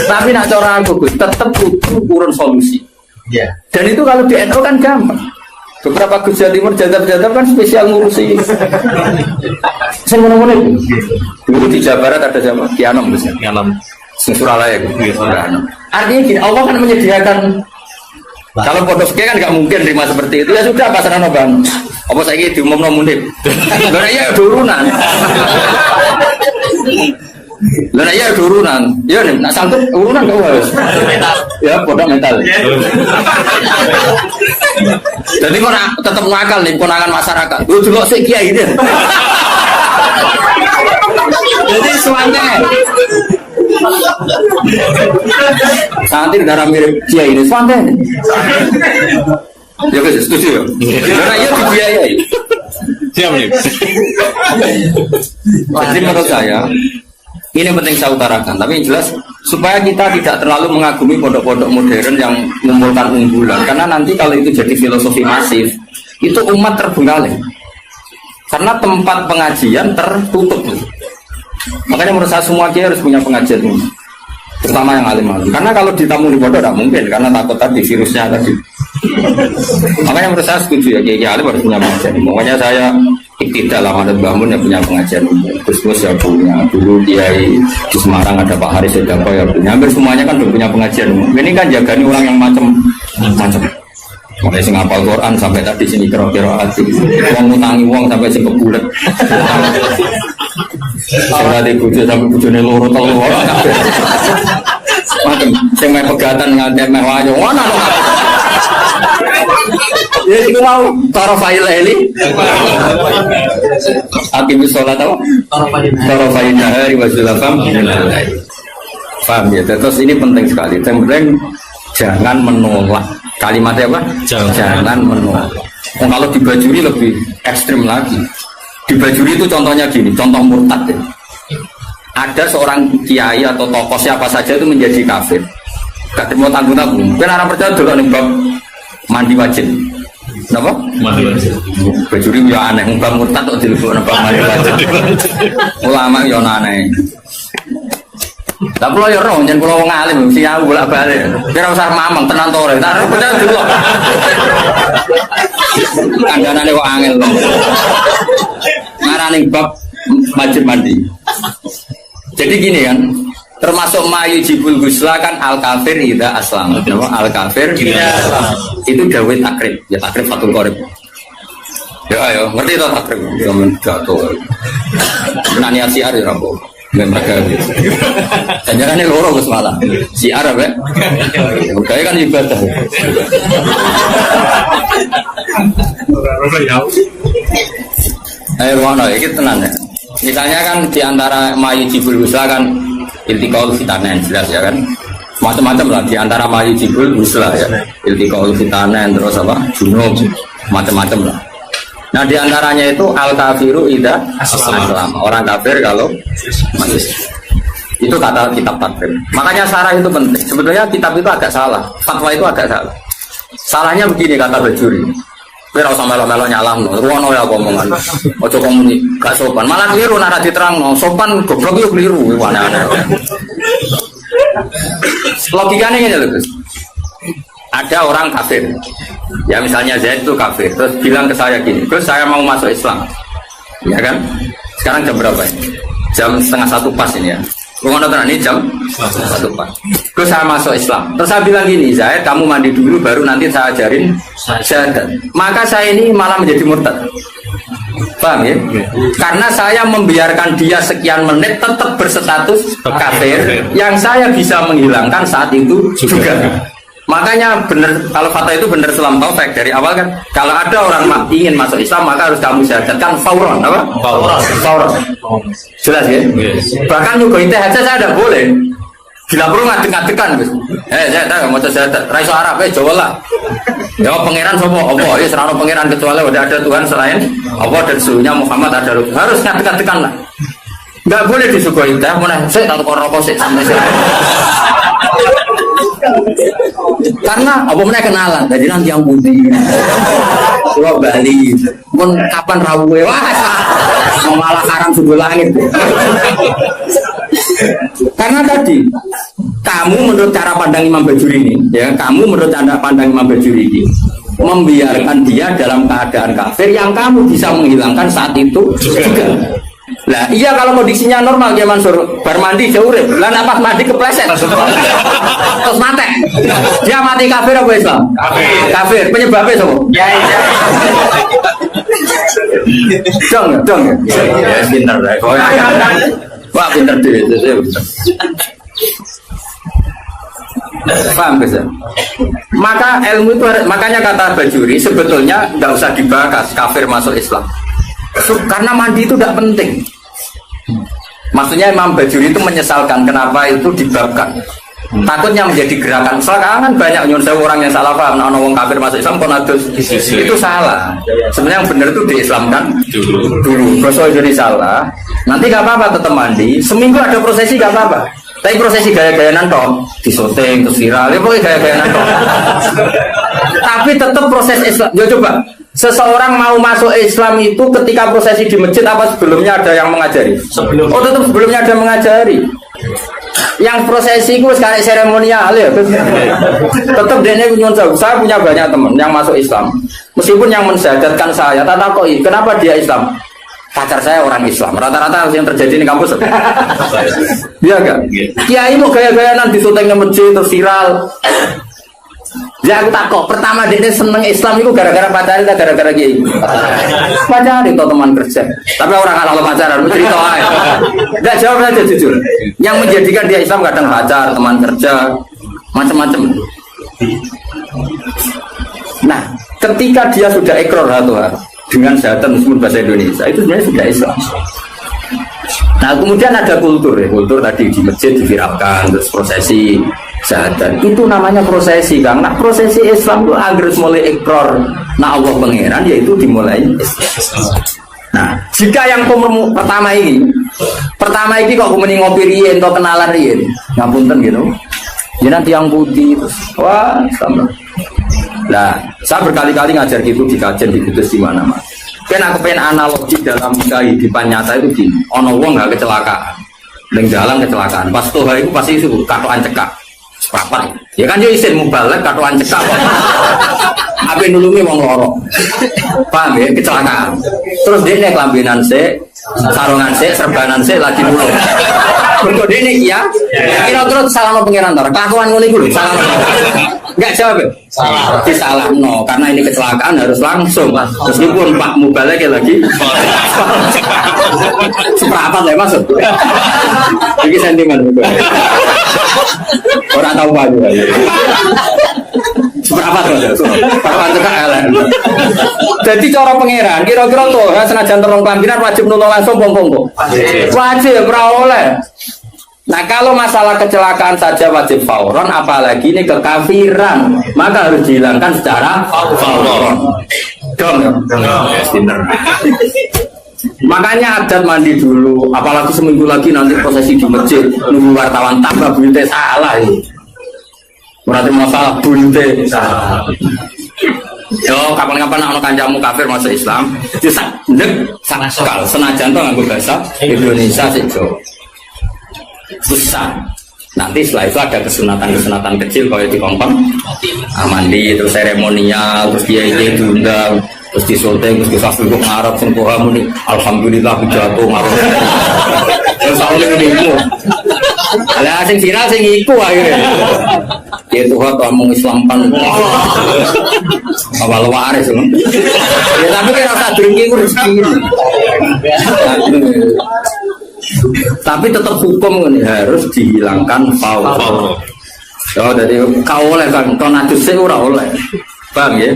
Tapi nak cara aku, tetap butuh urun solusi. Dan itu kalau di NU kan gampang. Beberapa Gus Jawa Timur jadab-jadab kan spesial ngurusi. Saya mana-mana itu. Dulu di Jawa Barat ada siapa? Kianom misalnya. Kianom. Suralaya gitu. Artinya gini, Allah kan menyediakan. Kalau pondok kan nggak mungkin terima seperti itu. Ya sudah pasaran bang. Apa saya gitu diumum munib. Karena ya turunan. Karena ya turunan. Ya nih, nak sanggup turunan kau harus. Ya pondok mental. Jadi kau tetap ngakal nih konangan masyarakat. Lu juga sih kiai ini. Jadi semuanya. Santri darah mirip kiai ini santai. Ya guys, setuju ya. Karena ia dibiayai. Siap nih. Jadi menurut saya ini penting saya utarakan. Tapi yang jelas supaya kita tidak terlalu mengagumi pondok-pondok modern yang mengumpulkan unggulan. Karena nanti kalau itu jadi filosofi masif, itu umat terbengkalai. Karena tempat pengajian tertutup. Makanya menurut saya semua kiai harus punya pengajian ini, terutama yang alim-alim. Karena kalau ditamu di pondok tidak mungkin, karena takut tadi virusnya tadi. Makanya menurut saya setuju ya kiai alim harus punya pengajian. Makanya saya tidak lama dan bangun yang punya pengajian. Gus yang punya, dulu kiai di Semarang ada Pak Haris Sedako yang punya. Hampir semuanya kan punya pengajian. Ini kan jagani orang yang macam-macam. Mulai sing hafal Quran sampai tadi sini kira-kira hati. Uang ngutangi uang sampai sing kebulet. Saya di bujuk sampai bujune loro telu ora kabeh. Macam sing meh pegatan nganti meh wayo ngono. Ya iku mau tarafai laili. Akim sholat apa? Tarafai nahari wa zulafam. Paham ya? Terus ini penting sekali. Penting jangan menolak. Kalimatnya apa? Jangan menolak. Kalau dibajuri lebih ekstrim lagi. Dibajuri itu contohnya gini, contoh murtad ya. Ada seorang kiai atau tokoh siapa saja itu menjadi kafir. Gak terima tanggung-tanggung. Kan orang percaya dulu nih bab mandi wajib. Kenapa? Mandi wajib. Bajuri ya aneh, bab murtad atau dilebok bab mandi wajib. Ulama ya aneh. Lah kula ya roh, yen kula wong alim mesti aku bolak-balik. Kira usah mamang tenan to ora. Tak bener delok. Kandhanane kok angel. Ngarani bab wajib mandi. Jadi gini kan, termasuk mayu jibul gusla kan al kafir idza aslam. Al kafir itu dawuh takrib. Ya takrib fatul qorib. Ya ayo, ngerti to takrib. Zaman gato. Nani asiar ya rambo. Mereka jangan loro Gus malah si Arab ya kayak kan ibadah ayo mana ini tenang ya misalnya kan diantara mayu jibul usla kan iltiqaul fitanen jelas ya kan macam-macam lah diantara mayu jibul usla ya iltiqaul fitanen terus apa junub macam-macam lah. Nah diantaranya itu al kafiru idza aslam orang kafir kalau masih itu kata kitab takrib. Makanya sarah itu penting. Sebetulnya kitab itu agak salah, fatwa itu agak salah. Salahnya begini kata Bajuri. Kira usah melo-melo nyalahno, ruwono ya omongan. Ojo komuni gak sopan. Malah keliru nek diterangno. Sopan goblok yo keliru aneh-aneh. Logikanya ini loh Gus. Ada orang kafir, ya misalnya Zaid itu kafir, terus bilang ke saya gini, Gus saya mau masuk Islam, ya kan? Sekarang jam berapa ini? Jam 12:30 pas ini ya. Bukan nonton ini jam 1 pas. Gus saya masuk Islam. Terus saya bilang gini, Zaid kamu mandi dulu, baru nanti saya ajarin syahadat. Maka saya ini malah menjadi murtad. Paham ya? Karena saya membiarkan dia sekian menit tetap berstatus kafir, yang saya bisa menghilangkan saat itu juga. Makanya benar, kalau fatwa itu benar Islam taufik dari awal kan. Kalau ada orang ingin masuk Islam maka harus kamu syahadatkan fauron, apa? Fauron. Jelas ya? Bahkan nyuguhin teh aja saya tidak boleh. Bila perlu ngadek-ngadekan, Gus. Saya tak mau syahadat. Raiso Arab, Jawa lah. Ya pangeran sopo, Allah. Ya serano pangeran kecuali udah ada Tuhan selain Allah dan suhunya Muhammad ada harus ngadek-ngadekan lah. Enggak boleh disuguhin teh, mana saya tak rokok sih sampai saya. Karena apa mana kenalan, jadi nanti yang putih, Pulau Bali, pun kapan rawuh, wah, malah haram subuh langit. Karena tadi, kamu menurut cara pandang Imam Bajuri ini, ya, kamu menurut cara pandang Imam Bajuri ini, membiarkan dia dalam keadaan kafir yang kamu bisa menghilangkan saat itu juga. Lah iya kalau kondisinya normal ya Mansur, bar mandi dia urip. Lah nek pas mandi kepleset. Terus mati. Dia mati kafir apa Islam? Kafir. Penyebabnya sapa? Ya. Dong. Ya pinter lah. Wah pinter dhewe. Paham bisa? Maka ilmu itu makanya kata Bajuri sebetulnya nggak usah dibahas kafir masuk Islam. Karena mandi itu tidak penting. Maksudnya Imam Bajuri itu menyesalkan kenapa itu dibabkan. Takutnya menjadi gerakan. Sekarang kan banyak nyuruh orang yang salah paham. Nah, orang kafir masuk Islam konatus itu salah. Sebenarnya yang benar itu diislamkan dulu. Kalau jadi salah, nanti gak apa-apa tetap mandi. Seminggu ada prosesi gak apa-apa. Tapi prosesi gaya-gayanan toh, disoting, terus viral, ya pokoknya gaya-gayanan toh. Tapi tetap proses Islam. Ya coba. Seseorang mau masuk Islam itu ketika prosesi di masjid apa sebelumnya ada yang mengajari? Oh tetap sebelumnya ada mengajari. Yang prosesi itu sekarang seremonial ya. Tetap dia punya saya punya banyak teman yang masuk Islam. Meskipun yang mensyahadatkan saya, tak takoi kenapa dia Islam? Pacar saya orang Islam. Rata-rata yang terjadi di kampus. Iya enggak? Kiai mau gaya-gayanan di syuting masjid terus viral. Ya aku takut. Pertama dia seneng Islam itu gara-gara pacaran atau gara-gara kiai? Pacaran itu teman kerja. Tapi orang kalau pacaran cerita aja. Enggak jawab aja jujur. Yang menjadikan dia Islam kadang pacar, teman kerja, macam-macam. Nah, ketika dia sudah ikrar dengan syahadat meskipun bahasa Indonesia itu sebenarnya sudah Islam. Nah kemudian ada kultur ya, kultur tadi di masjid diviralkan terus prosesi syahadat itu namanya prosesi Kang. Nah prosesi Islam itu agar mulai ikrar nah Allah pangeran yaitu dimulai Islam. Nah jika yang pertama ini kok mending ngopi riyen atau kenalan riyen ngapunten gitu ya nanti yang putih terus wah sama. Nah, saya berkali-kali ngajar gitu di kajian di Kudus di mana-mana. Kan aku pengen analogi dalam kehidupan nyata itu gini. Ono wong nggak kecelakaan, neng jalan kecelakaan. Pas tuh itu pasti itu katoan cekak, sepapan. Ya kan yo isin mubalek katoan cekak. Apa nulungi wong loro. Paham ya kecelakaan. Terus dia nek lambenan sik, sarungan sik, serbanan sik lagi nulung. Mergo dene ya. Kira-kira salah pengiran to. Kelakuan ngono iku lho, salah. Enggak jawab. Salah. Disalahno karena ini kecelakaan harus langsung. Meskipun Pak Mubalek lagi. Seperempat ya maksud. Iki sentimen itu. Orang tahu Pak juga. Seberapa tuh? Kapan cekak elek. Jadi cara pangeran kira-kira tuh senajan terong panggilan wajib nulung langsung pom-pom. Wajib ora oleh. Nah kalau masalah kecelakaan saja wajib fauron, apalagi ini kekafiran, maka harus dihilangkan secara fauron. Dong. Makanya adat mandi dulu, apalagi seminggu lagi nanti prosesi di masjid, nunggu wartawan tambah bunte salah ini. Berarti masalah bunte salah. Yo kapan-kapan anak kancamu kafir masuk Islam, itu sakal senajan tuh nganggo bahasa Indonesia sih. Besar. Nanti setelah itu ada kesunatan kecil kalau di kompang mandi, terus seremonial, terus dia diundang, terus disulting, terus disasul kok ngarep sing kamu nih, alhamdulillah jatuh ngarep. Terus awalnya itu, lah sing viral sing iku akhirnya. Ya Tuhan kamu Islampan, awal waris loh. Ya tapi kan rasa dengki rezeki. Tapi tetap hukum ini harus dihilangkan faul. Oh, dari kau oleh kan, kau najis ora oleh, bang ya.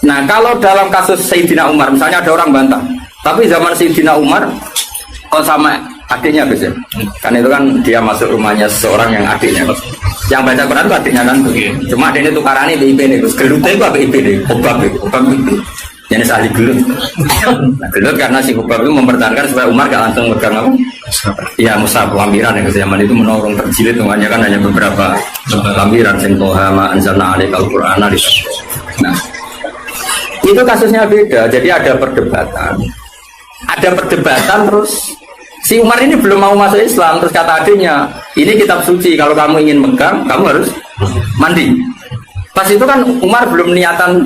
Nah kalau dalam kasus Sayyidina Umar, misalnya ada orang bantah, tapi zaman Sayyidina Umar, kok sama adiknya Gus ya? Kan itu kan dia masuk rumahnya seorang yang adiknya, yang baca Quran itu adiknya kan, cuma adiknya tukarannya BIP nih, Gus. Gelutnya itu apa BIP nih? Obab BIP. Jadi ahli gelut. Nah, gelut karena si Hubab itu mempertahankan supaya Umar gak langsung megang apa? Ya musab lampiran ya, zaman itu menolong terjilid semuanya kan hanya beberapa lampiran sentoha ma anzalna alaikal qur'ana. Nah, itu kasusnya beda. Jadi ada perdebatan. Terus si Umar ini belum mau masuk Islam, terus kata adiknya, ini kitab suci, kalau kamu ingin megang, kamu harus mandi. Pas itu kan Umar belum niatan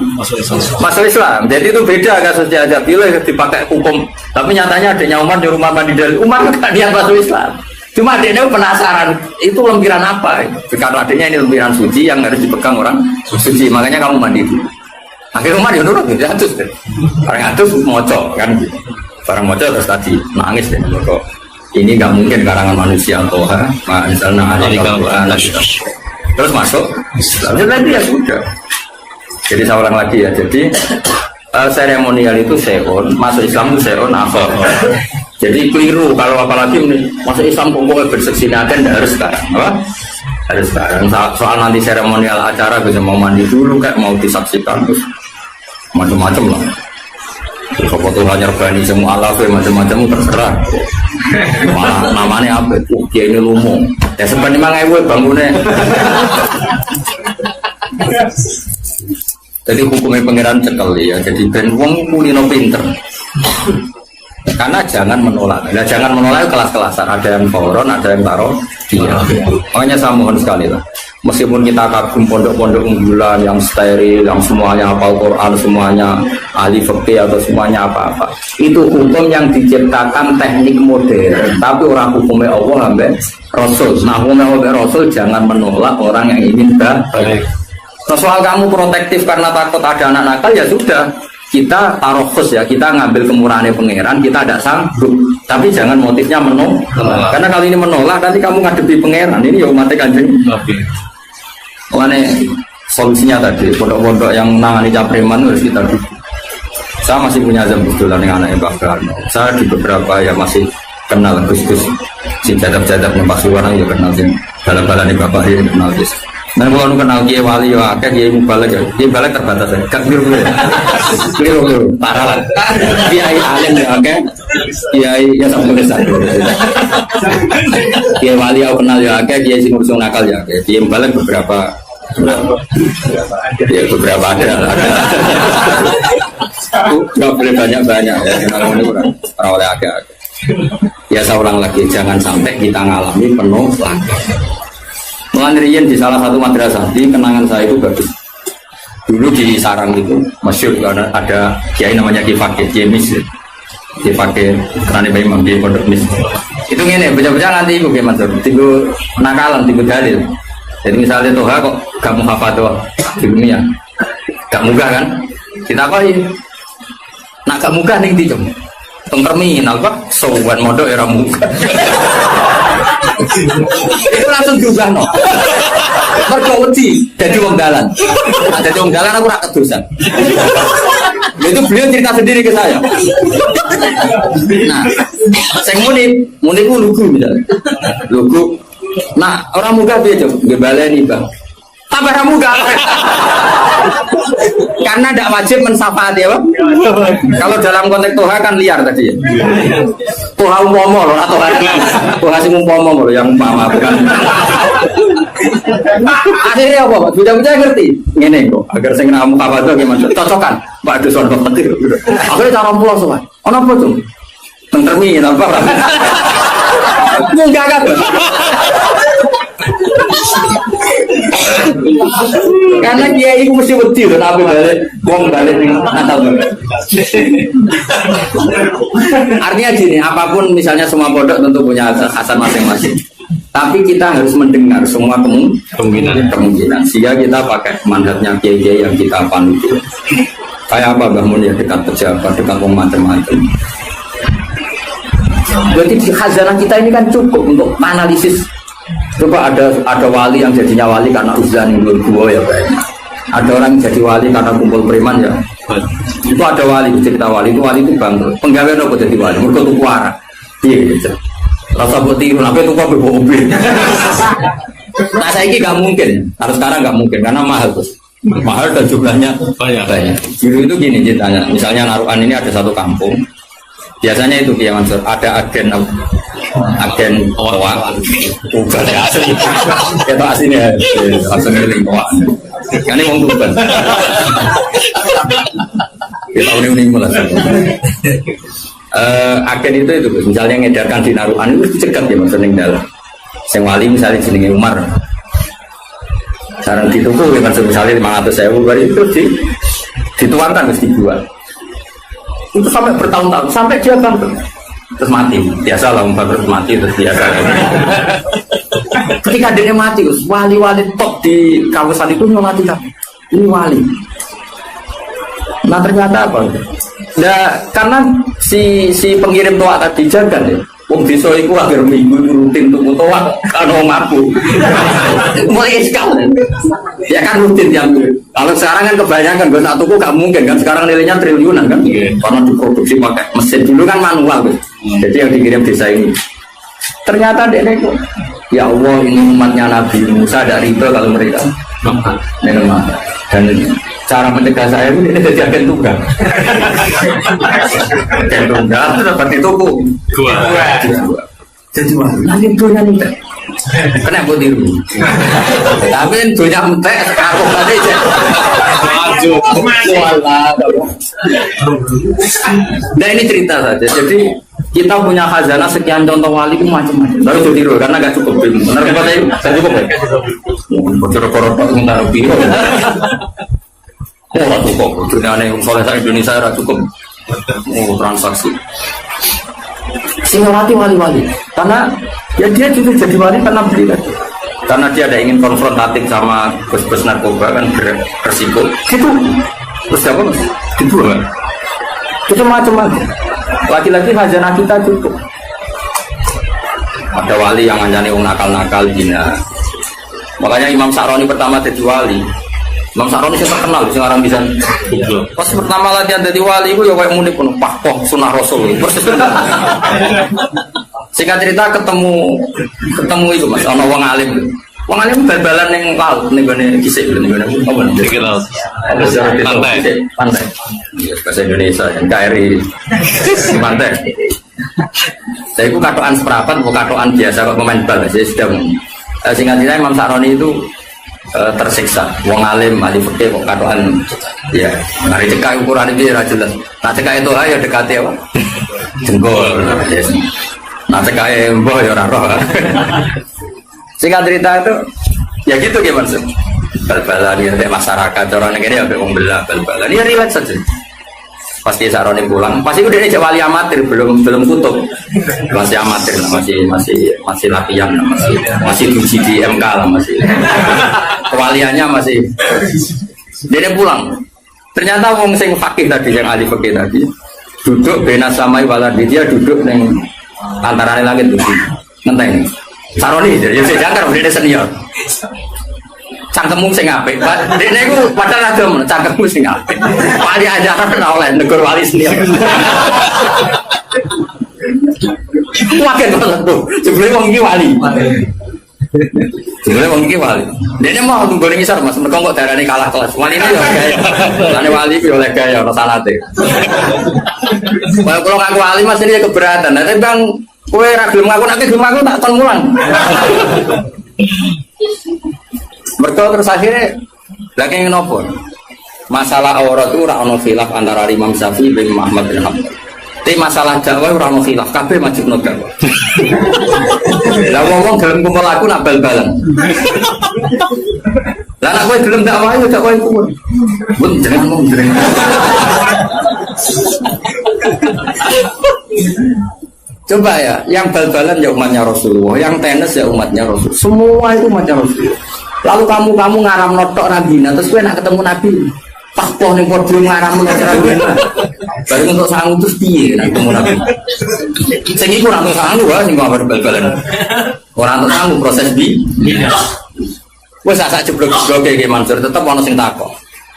masuk Islam, jadi itu beda kasusnya aja. Bila dipakai hukum, tapi nyatanya adiknya Umar nyuruh mandi dari Umar nggak niat masuk Islam. Cuma adiknya penasaran, itu lempiran apa? Karena adiknya ini lempiran suci yang harus dipegang orang suci, makanya kamu mandi dulu. Akhirnya Umar ya nurut, dia atus deh. Orang atus mocok kan, barang mocok terus tadi nangis deh. Kok ini nggak mungkin karangan manusia Toha, misalnya ada terus masuk lagi ya sudah. Jadi saya ulang lagi ya, jadi seremonial itu seon, masuk Islam itu seon apa? Jadi keliru kalau apalagi masuk Islam pokoknya berseksi akan harus sekarang, apa? Harus sekarang. Soal nanti seremonial acara bisa mau mandi dulu kayak mau disaksikan terus macam-macam lah. Sopo Tuhan nyerbani semua alaf macam-macam terserah. Malah namanya apa? Dia ini lumung. Ya sebenarnya memang ewe bangunnya. Jadi hukumnya pangeran cekel ya. Jadi ben wong kulino pinter. Karena jangan menolak. Nah, jangan menolak kelas-kelasan. Ada yang koron, ada yang taruh. Iya. Makanya saya mohon sekali lah. Meskipun kita kagum pondok-pondok unggulan yang steril, yang semuanya hafal Quran, semuanya ahli fikih atau semuanya apa-apa, itu hukum yang diciptakan teknik modern. Tapi orang hukumnya Allah sampai Rasul. Nah hukumnya Allah Rasul jangan menolak orang yang ingin baik. Nah, soal kamu protektif karena takut ada anak nakal ya sudah. Kita taruh khusus ya, kita ngambil kemurahannya pangeran, kita tidak sanggup. Tapi jangan motifnya menolak. Karena kalau ini menolak, nanti kamu ngadepi pangeran. Ini ya umatnya kanjeng. Makanya solusinya tadi, pondok-pondok yang menangani capreman harus kita dukung. Saya masih punya azam betul dengan anaknya Pak Karno. Saya di beberapa ya masih kenal Gus-Gus. Si jadab-jadab yang Pak Suwana juga kenal. Dalam-dalam di Bapak dia kenal Gus. Dan kalau kenal Kiai Wali ya, Kiai Mubalek ya, Kiai Mubalek terbatas ya, kan keliru, parah lah. Kiai Alim ya, Kiai ya sama desa. Kiai Wali aku kenal ya, Kiai sing ngurusung nakal ya, Kiai Mubalek beberapa ada. Nggak boleh banyak ya, kenal ini orang oleh agak. Ya saya ulang lagi, jangan sampai kita ngalami penuh lagi. Melanirin di salah satu madrasah di kenangan saya itu bagus. Dulu di Sarang itu masyhur ada kiai namanya Ki Fakih, Kiai Mis. Ki Fakih kerana Imam di Pondok Mis. Itu ngene, bocah-bocah nanti iku Ki Mansur, tigo nakalan, tigo dalil. Jadi misalnya Toha kok gak mau hafal doa di dunia, gak mudah kan? Kita apa ini? Nak gak mudah nih di jom. Terminal kok sowan modok era muka. Itu langsung diubah no. Mergo wedi dadi wong dalan. Dadi wong dalan aku ora kedosan. Itu beliau cerita sendiri ke saya. Nah, sing muni ku lugu misalnya. Lugu. Nah, orang muka piye, Cuk? Nggih baleni, Bang. Tambah muka. Karena tidak wajib mensafati ya, Pak. Kalau dalam konteks Toha kan liar tadi ya. Toha umpama loh, atau Toha sing umpama loh, yang umpama bukan. Akhirnya apa, Pak? Bocah-bocah ngerti. Ngene kok, agar sing ngamu kabar itu gimana? Cocokan, Pak Duson petir. Akhirnya cara pulang soal. Ono apa tuh? Termin apa? Enggak kan? Karena dia itu mesti wedi loh, tapi balik, wong balik Natal. Artinya gini, apapun misalnya semua pondok tentu punya asal masing-masing. Tapi kita harus mendengar semua kemungkinan. Sehingga kita pakai mandatnya kiai yang kita panut. Kayak apa Mbah Mun ya, dekat pejabat, dekat wong macam-macam. Jadi khazanah kita ini kan cukup untuk analisis. Coba ada wali yang jadinya wali karena uzan yang gua ya kayaknya. Ada orang yang jadi wali karena kumpul preman ya. Itu ada wali, cerita wali itu bangkrut. Penggawean apa jadi wali? Mereka tuh kuara. Iya gitu. Rasa buat tiru, tapi itu kok mobil. Nah saya ini nggak mungkin. Harus sekarang nggak mungkin karena mahal terus. Mahal dan jumlahnya banyak. Dulu itu gini ceritanya. Misalnya Narukan ini ada satu kampung. Biasanya itu Kiai Mansur ada agen owa bukan ya asli kita aslinya langsung ngiling owa kan ini mau bukan kita unik mulai agen itu misalnya ngedarkan di Narukan itu cekat ya maksudnya dalam sing wali misalnya jenenge Umar saran dituku misalnya 500.000 baru itu dituangkan terus dijual itu sampai bertahun-tahun sampai dia bangkrut terus mati biasa lah bangkrut mati terus biasa ketika dia mati wali-wali top di kawasan itu mati kan ini wali. Nah ternyata apa nah karena si pengirim toa tadi jaga deh wong desa iku akhir minggu rutin tuku toa karo ngaku mulai sekali ya kan rutin yang kalau sekarang kan kebanyakan gue satu tuku gak mungkin kan sekarang nilainya triliunan kan karena diproduksi pakai mesin dulu kan manual jadi yang dikirim desa ini ternyata dia kok ya Allah ini umatnya Nabi Musa ada riba kalau mereka memang dan cara mencegah saya ini jadi agen tunggal agen tunggal itu dapat dituku jadi wah nanti dunia minta kena buat tiru tapi dunia minta aku tadi aja nah ini cerita saja jadi kita punya khazanah sekian contoh wali itu macam-macam baru itu tiru karena gak cukup benar kata saya cukup ya bocor korot minta lebih cukup dunia yang soleh Indonesia cukup transaksi singawati wali-wali karena ya dia juga jadi wali karena beli karena dia ada ingin konfrontatif sama bos-bos narkoba kan beresiko gitu terus siapa mas? Dibuang itu macam-macam lagi-lagi khazanah kita cukup ada wali yang ngancani nakal-nakal gina makanya Imam Sa'roni pertama jadi wali Imam Sa'roni saya terkenal sekarang bisa pas pertama latihan jadi wali itu ya kayak muni pun pakoh sunnah rasul singkat cerita ketemu itu mas ono wong alim bal-balan yang kal nih gue kisah nih apa nih pantai bahasa Indonesia yang KRI pantai saya itu katoan seperapat bukan katoan biasa kok pemain bal saya sudah singkat cerita Imam Sa'roni itu tersiksa wong alim ahli fikih kok katoan ya mari cekak ukuran itu ya jelas nah cekak itu ayo dekati apa jengkol nah cekak mbah ya ora roh singkat cerita itu ya gitu gimana sih bal-balan ya masyarakat orang ini ya wong belah bal-balan ya riwayat saja pasti Sa'roni pulang pasti udah ini wali amatir belum kutub masih amatir masih latihan masih uji di MK lah masih kewaliannya masih dia pulang ternyata wong sing fakih tadi yang ahli fakih tadi duduk bena samai waladi dia duduk neng antara langit itu ngenteng Sa'roni ya saya jangkar dia senior cangkemmu sing apik. Dekne iku padahal agama cangkemmu sing apik. Wali ajaran ora oleh negur wali senior. Wae banget tuh. Jebule wong iki wali. Jebule wong iki wali. Dekne mau tunggone ngisor Mas, mergo kok darane kalah kelas. Wali ini yo gaya. Lane wali yo oleh gaya ora sanate. Kalau ngaku wali Mas ini keberatan. Tapi Bang kowe ra gelem ngaku tak kon mulang. Mereka terus akhirnya lagi nopo masalah aurat itu ora ono khilaf antara Imam Syafi'i bin Muhammad bin Hanbal. Tapi masalah dakwah ora ono khilaf, kabeh wajibno dakwah. Lah ngomong dalam kumpul aku nak bal-balan. Lah nek kowe gelem dakwah yo dakwah iku. Mun jeneng ngomong jeneng. Coba ya, yang bal-balan ya umatnya Rasulullah, yang tenis ya umatnya Rasul. Semua itu umatnya Rasulullah. Lalu kamu ngaram notok Nabi, terus kowe nak ketemu Nabi, pas poh ning podium ngaram notok Nabi. Baru untuk sangu terus piye nak ketemu Nabi. Sing iku ora untuk sangu wae sing kabar bal-balan. Ora untuk sangu proses di. Wes sak jeblok-jeblok iki Mansur tetep ana sing takok.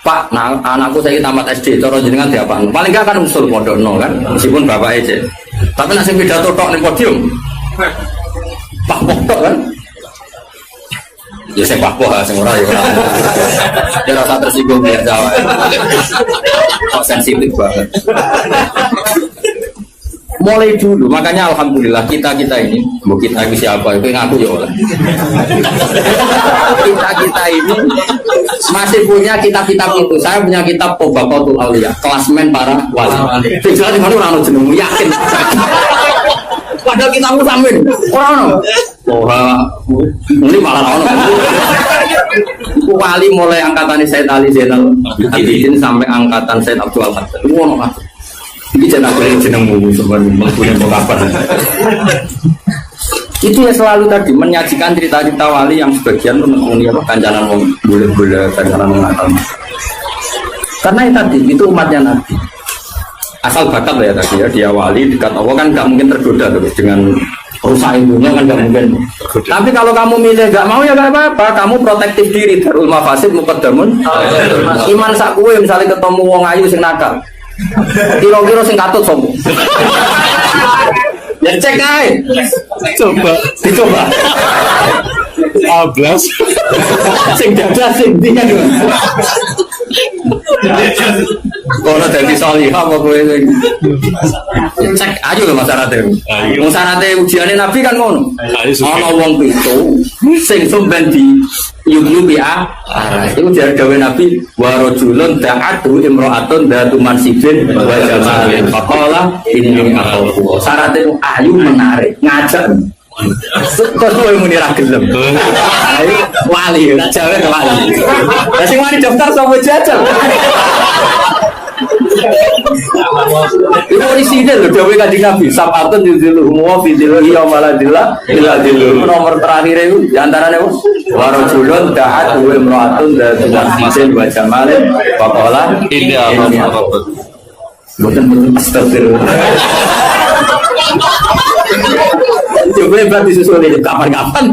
Pak, nah, anakku saya tamat SD, cara jenengan diapaan? Paling enggak kan usul pondokno kan, meskipun bapak aja. Tapi nak sing pidato tok ning podium. Pak tok kan. Ya sing Pak Poh sing ora ya ora. Ya rasa tersinggung biar Jawa. Kok sensitif banget. Mulai dulu, makanya alhamdulillah kita ini, bu kita ini siapa? Itu ngaku ya Allah. Kita ini masih punya kitab-kitab itu. Saya punya kitab Tobaqatul Auliya, klasmen para wali. Tinggal di mana orang jenengmu yakin. Padahal kitabmu samin orang. Ini malah orang. Wali mulai angkatan Said Ali Zainal Abidin sampai angkatan Said Abdul Hasan. Ini jenengmu sebenarnya kabar. Itu ya selalu tadi menyajikan cerita-cerita wali yang sebagian menekuni apa kancanan boleh kancanan mengatakan. Karena itu tadi itu umatnya Nabi. Asal bakat ya tadi ya dia wali dekat Allah kan nggak mungkin tergoda terus dengan rusak ilmunya kan nggak mungkin. Tapi kalau kamu milih nggak mau ya nggak apa-apa. Kamu protektif diri darul mafasid muqaddamun. Iman sak kowe misalnya ketemu wong ayu sing nakal. Kira-kira sing katut sopo. Ya cek ae. Coba, dicoba. Ablas. Sing dadas sing ndi kan. Kono dadi salihah apa kowe sing. Cek aja lho masyarakat. Wong syaratnya ujiane Nabi kan ngono. Ana wong pitu sing sampean di yubi itu dari gawe Nabi wa rajulun da'atu imra'atun datu mansibin wa jamalin faqala inni akhafu. Syaratnya ayu menarik ngajak kok kowe muni ra gelem. Ayo wali nak jawe wali. Lah sing wani daftar sapa jajal. Itu isinya loh, dawe Kanjeng Nabi sapatun yudhiluhum wa fi dhillihi yawma la dhilla illa dhilluh. Nomor terakhir itu diantaranya wa rajulun da'at wa imra'atun dzatu mansibin wa jamalin faqala inni akhafu. Betul-betul astagfirullah. Coba berarti susul ini kapan-kapan.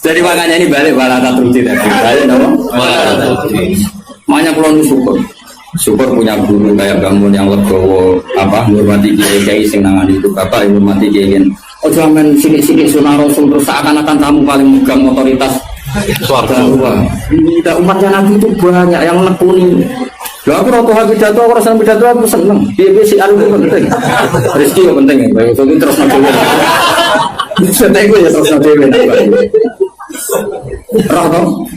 Jadi makanya ini balik balata truci tadi. Balik dong. Makanya pulau syukur punya guru kayak kamu yang legowo apa menghormati kiai sing nangani itu bapak yang menghormati kiai. Oh jangan sidik-sidik sunah rasul terus seakan-akan kamu paling megang otoritas suara. Tidak umatnya Nabi itu banyak yang menekuni. Lah aku rokok habis pidato, aku rasa pidato aku seneng. Piye si anu penting. Rezeki yang penting ya. Bae itu terus dhewe. Santai gue ya terus dhewe. Roh.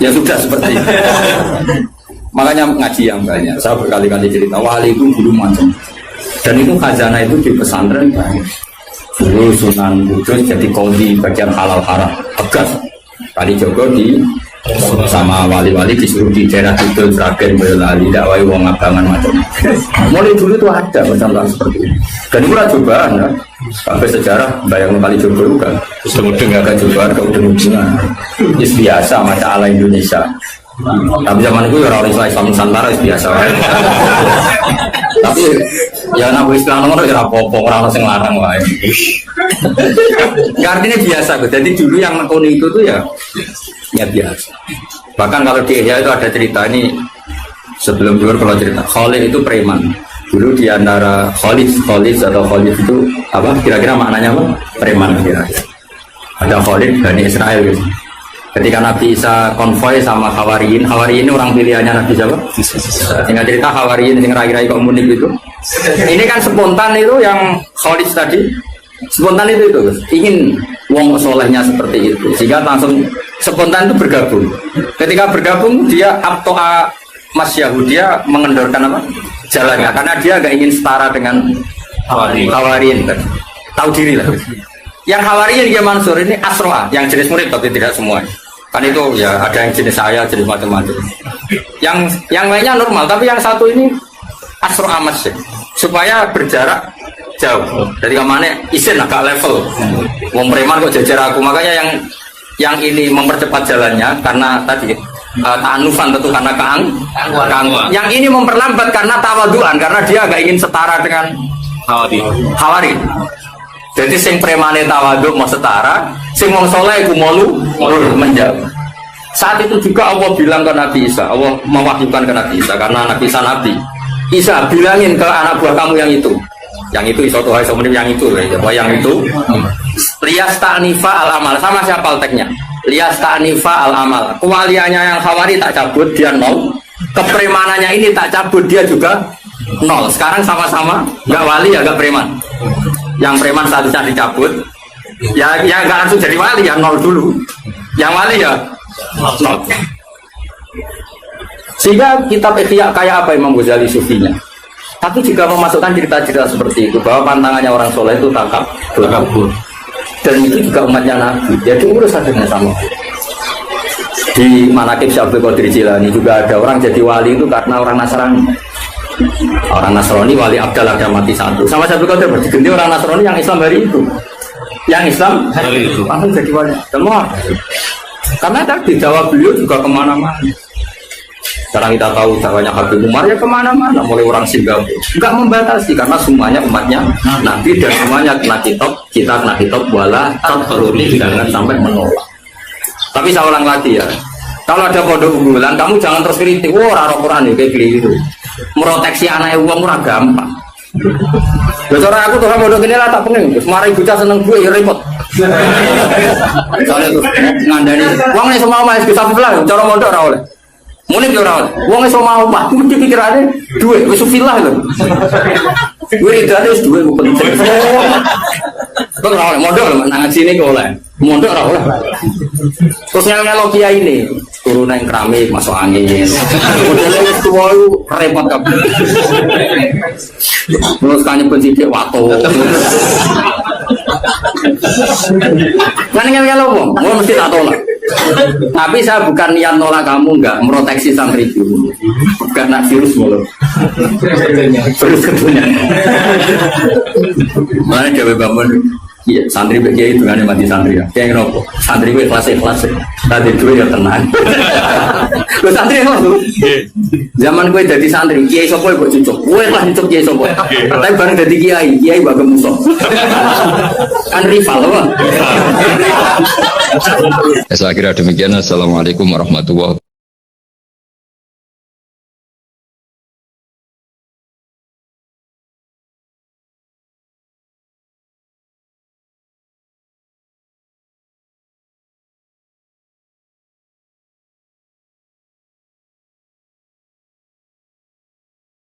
Ya sudah seperti itu. Makanya ngaji yang banyak. Saya berkali-kali cerita wali itu dulu macam. Dan itu khazanah itu di pesantren banyak. Dulu Sunan Kudus jadi qadhi bagian halal haram. Tegas. Kali Joko di sama wali-wali disuruh di daerah itu Sragen Boyolali dakwai wong abangan macam. Mulai dulu itu ada macam seperti ini. Dan itu cobaan ya. Sampai sejarah bayang kali Joko juga. Udeng agak cobaan ke udeng-udengan. Itu biasa macam ala Indonesia. Tapi zaman itu orang Islam Nusantara itu biasa. Tapi ya nabi Islam nomor ya apa-apa orang sing larang wae. Artinya biasa. Jadi dulu yang menekuni itu tuh ya biasa. Bahkan kalau di Ihya itu ada cerita ini sebelum dulu kalau cerita Khalid itu preman. Dulu di antara Khalid atau Khalid itu apa kira-kira maknanya apa? Preman kira-kira. Ada Khalid Bani Israel gitu. Ketika Nabi Isa konvoy sama Hawariyin ini orang pilihannya Nabi siapa? Tinggal cerita Hawariyin yang rai-rai komunik itu. Ini kan spontan itu yang Khalid tadi. Spontan itu ingin wong solehnya seperti itu. Sehingga langsung spontan itu bergabung. Ketika bergabung dia abtoa masyahu, dia mengendorkan apa? Jalannya, karena dia nggak ingin setara dengan Hawarin. Tahu diri lah. Yang Hawarin dia Mansur ini asroa, yang jenis murid tapi tidak semua. Kan itu ya ada yang jenis saya, jenis macam-macam. Yang lainnya normal, tapi yang satu ini asroa masjid supaya berjarak jauh. Dari kemana isin agak level. Wong preman kok jajar aku, makanya yang ini mempercepat jalannya karena tadi ta'anufan tentu karena keangkuhan. Yang ini memperlambat karena tawaduan, karena dia agak ingin setara dengan Hawari. Jadi sing premane tawaduk mau setara, sing wong saleh iku malu menjauh. Saat itu juga Allah bilang ke Nabi Isa, Allah mewahyukan ke Nabi Isa karena Nabi Isa nabi. Isa bilangin ke anak buah kamu yang itu iso tuh yang itu yang itu lias ta'nifa al amal, sama siapa alteknya lias ta'nifa al amal, kewaliannya yang Hawari tak cabut dia nol, kepremanannya ini tak cabut dia juga nol. Sekarang sama-sama nggak wali ya nggak preman, yang preman statusnya dicabut ya nggak langsung jadi wali ya nol dulu, yang wali ya nol. Sehingga kitab Ihya kayak apa Imam Ghazali sufinya, tapi juga memasukkan cerita-cerita seperti itu bahwa pantangannya orang soleh itu takabur, dan itu juga umatnya Nabi. Jadi urus akhirnya sama. Di Manaqib Syekh Abdul Qadir Jilani juga ada orang jadi wali itu karena orang Nasrani. Orang Nasrani wali Abdal ada mati satu. Sama Syekh Abdul Qadir diganti orang Nasrani yang Islam hari itu. Yang Islam hari itu langsung jadi wali. Semua. Karena tadi dakwah beliau juga kemana-mana. Sekarang kita tahu dakwahnya Habib Umar ya kemana-mana, mulai orang Singapura, nggak membatasi karena semuanya umatnya Nabi dan semuanya kena kitab, kita kena kitab wala tatruni, jangan sampai menolak. Tapi saya ulang lagi ya, kalau ada pondok unggulan kamu jangan terus kritik, wah orang Quran ya kayak gitu, meroteksi anak uang murah gampang. Besok aku tuh pondok ini lah tak pengen, mari bocah seneng gue ya repot. Soalnya tuh ngandani, uang nih semua mas bisa pulang, cara mondok ora oleh. Mune yo ora. Wong iso mau mah mesti pikirane duit wis filah lho. Wiridane wis duit kok penting. Kok ora oleh mondok lho nang sini kok oleh. Mondok ora oleh. Terus ngelo kiai ini turun nang keramik masuk angin. Modele wis tuwa repot kabeh. Terus kane pensidik wato. Kan ngelo wong, mesti tak tolak. Tapi saya bukan niat nolak kamu, enggak meroteksi santri itu, bukan nak virus mulu, virus ketunya. Mana coba bangun, iya santri begitu itu kan mati santri ya, kayak ngerokok, santri gue kelas, tadi itu ya tenang. Gue santri apa tuh? Zaman gue jadi santri, kiai sopo gue cucuk, gue lah cucuk kiai sopo. Tapi bareng jadi kiai bagai musuh. Kan rival loh. Saya kira demikian. Assalamualaikum warahmatullahi wabarakatuh.